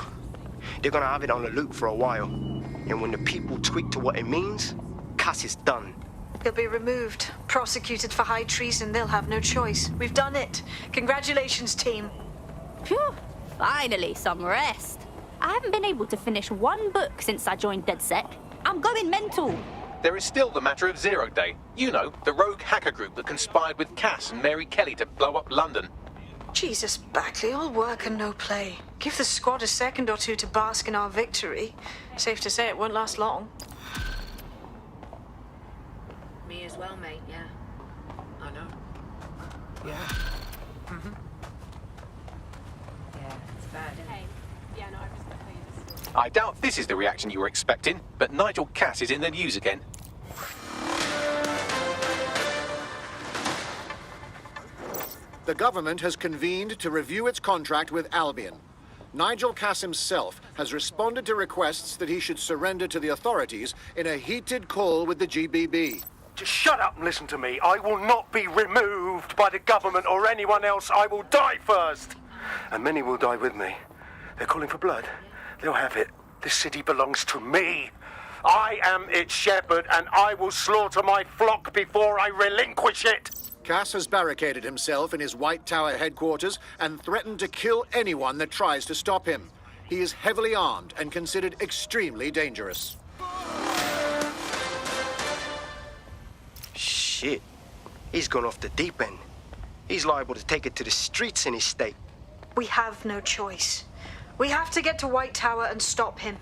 Speaker 11: They're gonna have it on the loop for a while. And when the people tweak to what it means, Cass is done.
Speaker 12: He'll be removed, prosecuted for high treason. They'll have no choice. We've done it. Congratulations, team.
Speaker 1: Phew, finally, some rest. I haven't been able to finish one book since I joined DedSec. I'm going mental.
Speaker 5: There is still the matter of Zero Day. You know, the rogue hacker group that conspired with Cass and Mary Kelly to blow up London.
Speaker 12: Jesus, Bagley, all work and no play. Give the squad a second or two to bask in our victory. Safe to say it won't last long.
Speaker 9: Me as well, mate, yeah. I know.
Speaker 2: Yeah.
Speaker 9: Mm-hmm. Yeah, it's bad, isn't it?
Speaker 19: Yeah, no, I just got to tell you this story.
Speaker 5: I doubt this is the reaction you were expecting, but Nigel Cass is in the news again.
Speaker 6: The government has convened to review its contract with Albion. Nigel Cass himself has responded to requests that he should surrender to the authorities in a heated call with the GBB.
Speaker 8: Just shut up and listen to me. I will not be removed by the government or anyone else. I will die first. And many will die with me. They're calling for blood. They'll have it. This city belongs to me. I am its shepherd, and I will slaughter my flock before I relinquish it.
Speaker 6: Cass has barricaded himself in his White Tower headquarters and threatened to kill anyone that tries to stop him. He is heavily armed and considered extremely dangerous.
Speaker 11: Shit. He's gone off the deep end. He's liable to take it to the streets in his state.
Speaker 12: We have no choice. We have to get to White Tower and stop him.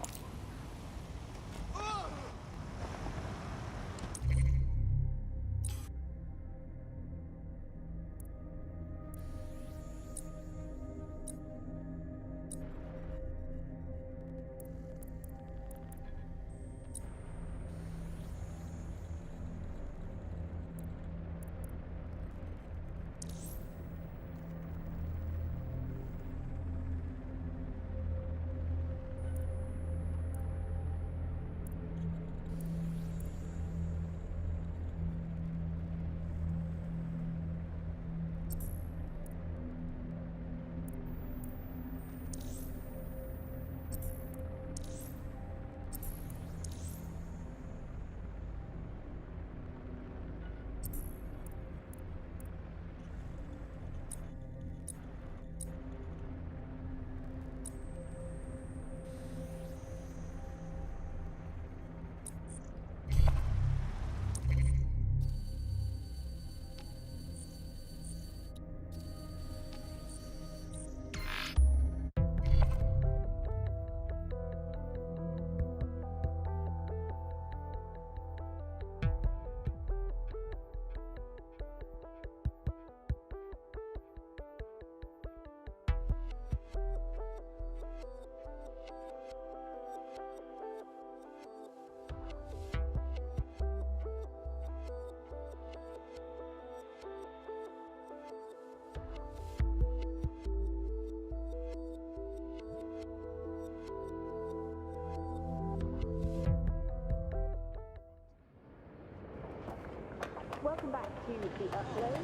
Speaker 19: Welcome back to the upload.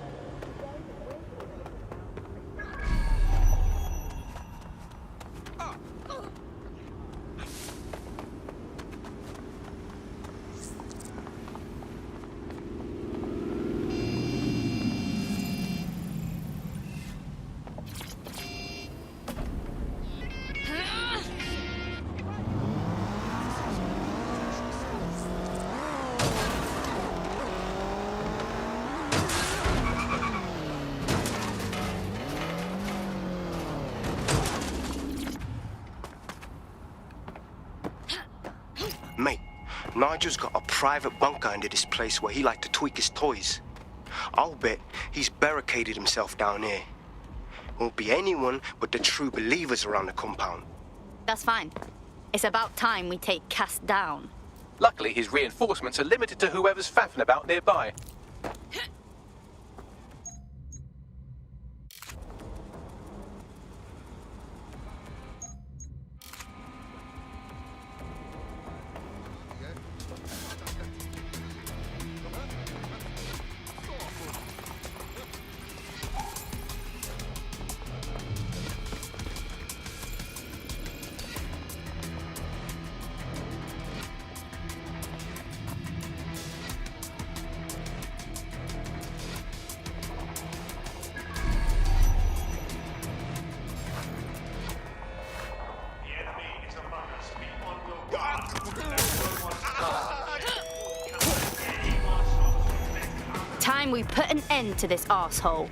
Speaker 11: Mate, Nigel's got a private bunker under this place where he liked to tweak his toys. I'll bet he's barricaded himself down here. Won't be anyone but the true believers around the compound.
Speaker 1: That's fine. It's about time we take Cass down.
Speaker 5: Luckily, his reinforcements are limited to whoever's faffing about nearby.
Speaker 1: Time we put an end to this arsehole.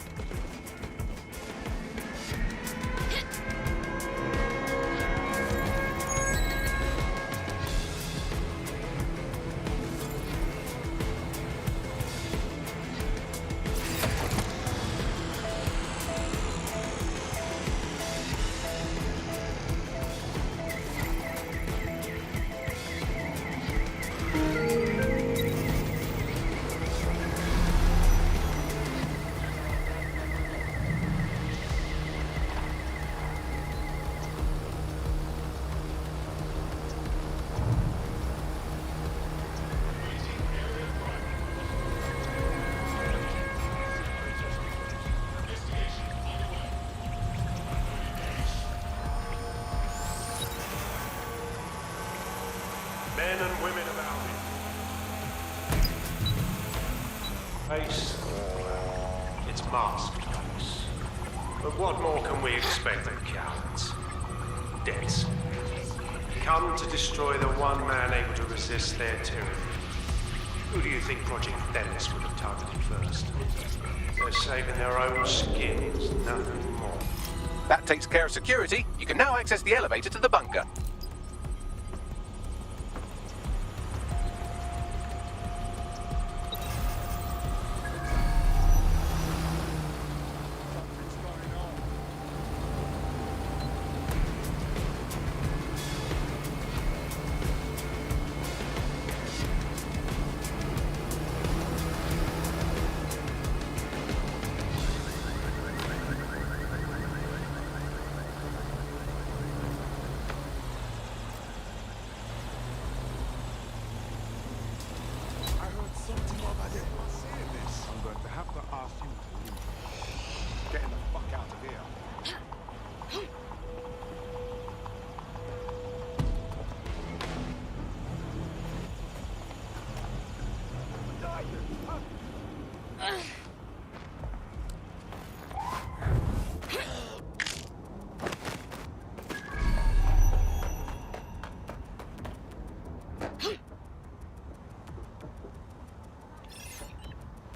Speaker 3: Men and women about me. Face, it's masked face. But what more can we expect than cowards? Deaths. Come to destroy the one man able to resist their tyranny. Who do you think Project Themis would have targeted first? They're saving their own skins, nothing more.
Speaker 5: That takes care of security. You can now access the elevator to the bunker.
Speaker 10: I'm going to have to ask you to leave. Getting the fuck out of here.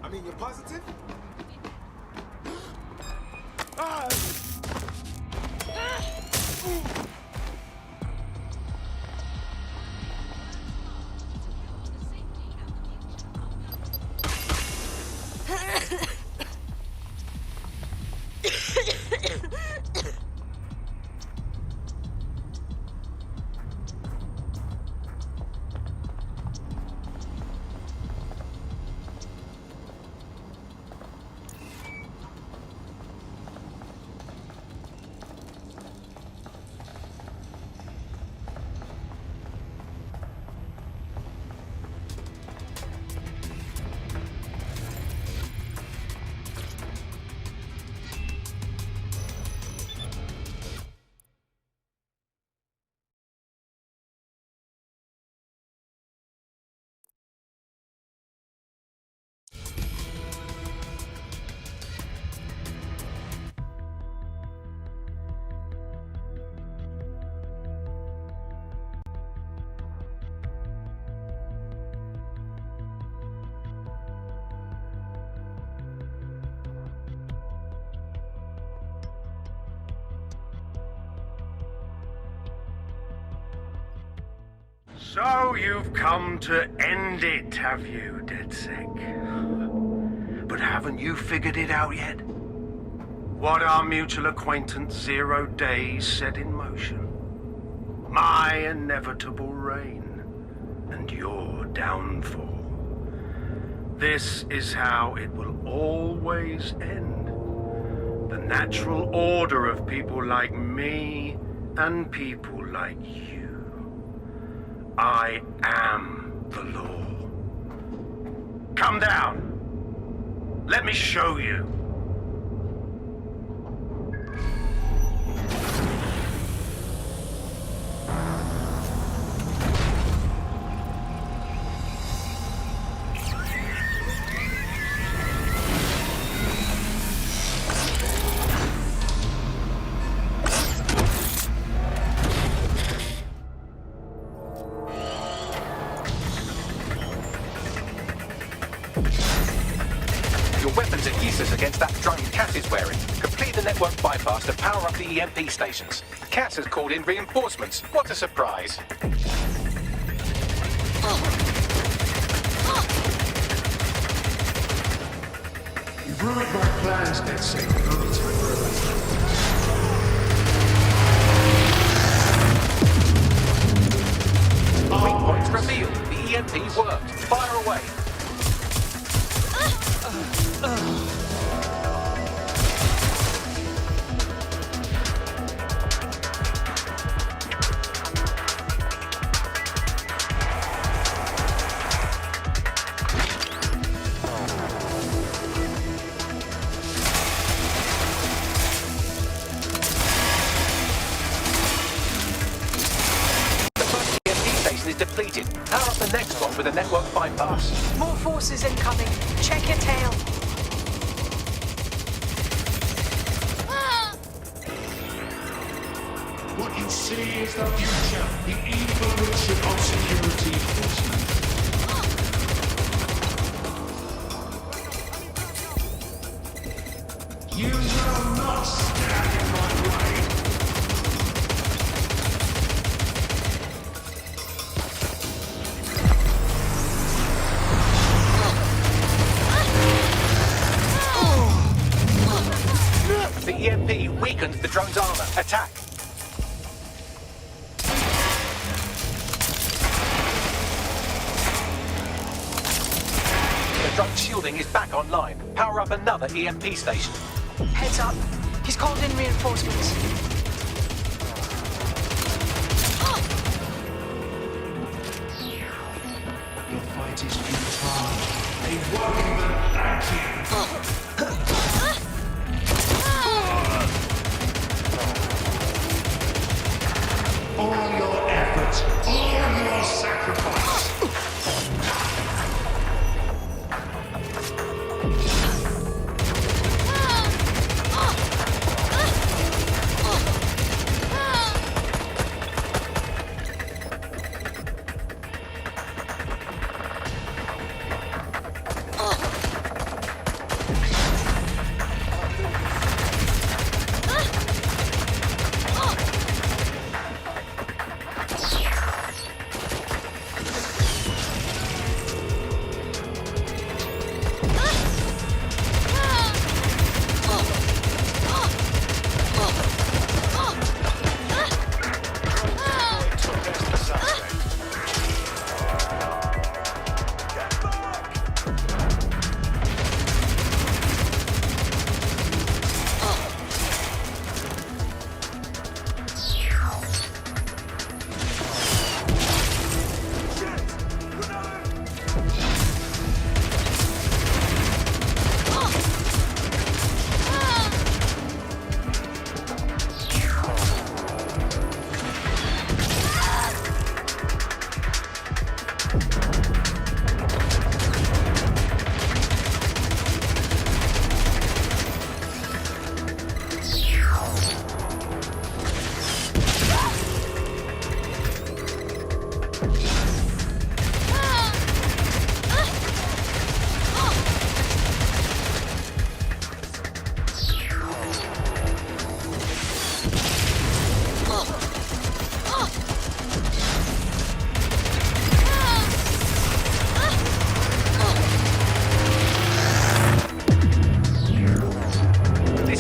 Speaker 10: I mean, you're positive? Ah!
Speaker 3: So you've come to end it, have you, DedSec? But haven't you figured it out yet? What our mutual acquaintance 0 Days set in motion? My inevitable reign. and your downfall. This is how it will always end. The natural order of people like me and people like you. I am the law. Come down. Let me show you.
Speaker 5: Your weapons are useless against that drone Cass is wearing. Complete the network bypass to power up the EMP stations. Cass has called in reinforcements. What a surprise.
Speaker 3: You've ruined my plans, DedSec. Only time for a
Speaker 5: Weak points revealed. The EMP worked. Fire away. Is depleted. Power up the next one with a network bypass.
Speaker 12: More forces incoming. Check your tail.
Speaker 14: What you see is the future, the evolution of security enforcement. You will not stand in my way.
Speaker 5: The EMP weakens the drone's armor. Attack. The drone's shielding is back online. Power up another EMP station.
Speaker 12: Heads up. He's called in reinforcements.
Speaker 14: Your fight is futile. A workman, thank you. All your effort, all your sacrifice.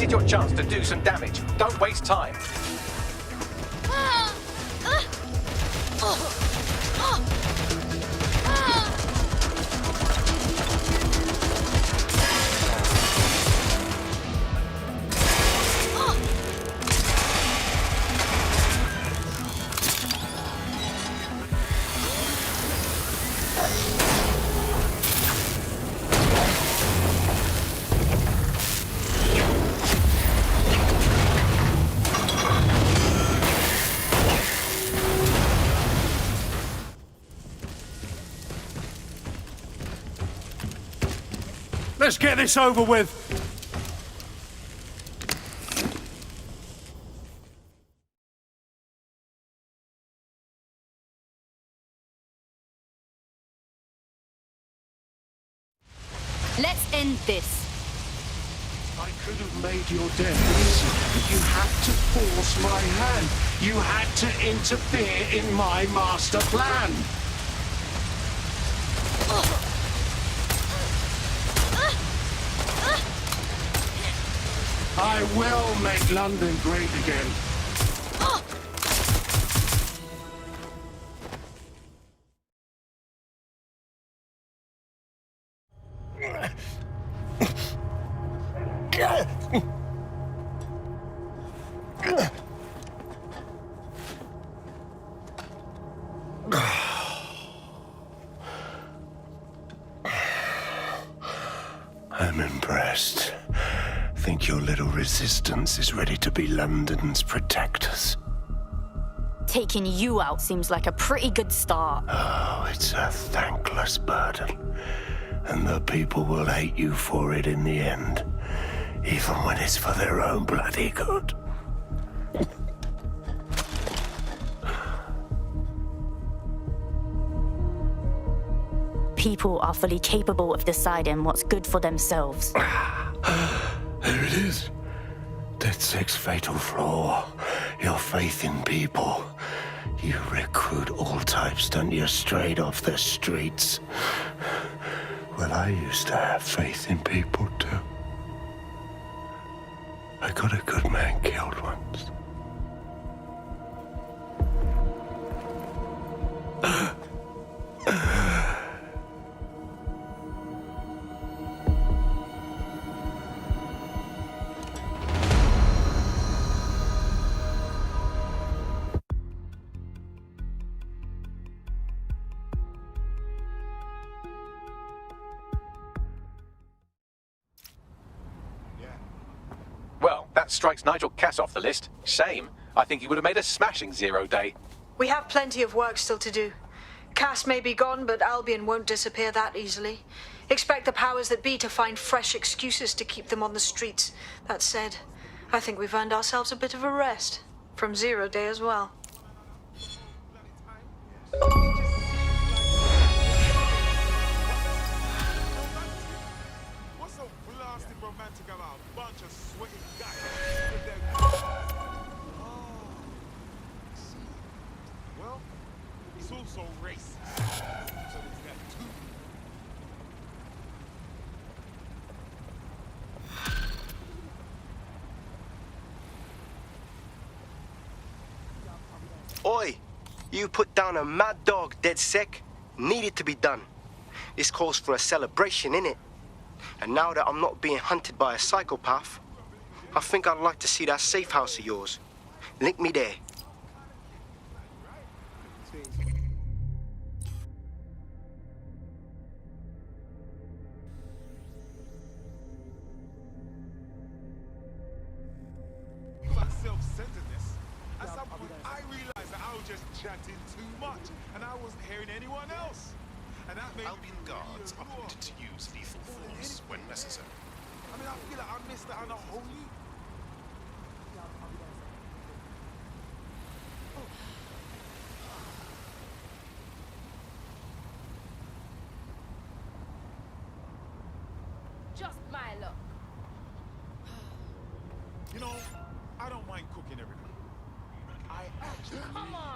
Speaker 5: Your chance to do some damage. Don't waste time.
Speaker 3: Let's get this over with.
Speaker 1: Let's end this.
Speaker 14: I could have made your death easy, but you had to force my hand. You had to interfere in my master plan. I will make London great again.
Speaker 8: I'm impressed. Think your little resistance is ready to be London's protectors?
Speaker 1: Taking you out seems like a pretty good start.
Speaker 8: Oh, it's a thankless burden. And the people will hate you for it in the end. Even when it's for their own bloody good.
Speaker 1: People are fully capable of deciding what's good for themselves.
Speaker 8: There it is. DedSec's fatal flaw. Your faith in people. You recruit all types, don't you, straight off the streets. Well, I used to have faith in people, too. I got a good man killed once.
Speaker 5: Well, that strikes Nigel Cass off the list. Shame. I think he would have made a smashing 0 day.
Speaker 12: We have plenty of work still to do. Cass may be gone, but Albion won't disappear that easily. Expect the powers that be to find fresh excuses to keep them on the streets. That said, I think we've earned ourselves a bit of a rest. From 0 day as well.
Speaker 10: What's so blasted romantic about a bunch of sweaty guys with their... Well, he's also racist. So there's that too.
Speaker 11: Oi! You put down a mad dog, DedSec. Needed to be done. This calls for a celebration, innit? And now that I'm not being hunted by a psychopath, I think I'd like to see that safe house of yours. Link me there.
Speaker 10: About self-centeredness. At some point, I realized that I was just chatting too much, and I wasn't hearing anyone else. And that made
Speaker 4: Albion guards are permitted to use lethal force when necessary.
Speaker 10: I mean, I feel like I missed out on a whole new...
Speaker 17: Just my luck.
Speaker 10: You know, I don't mind cooking every day. I actually...
Speaker 17: Come on!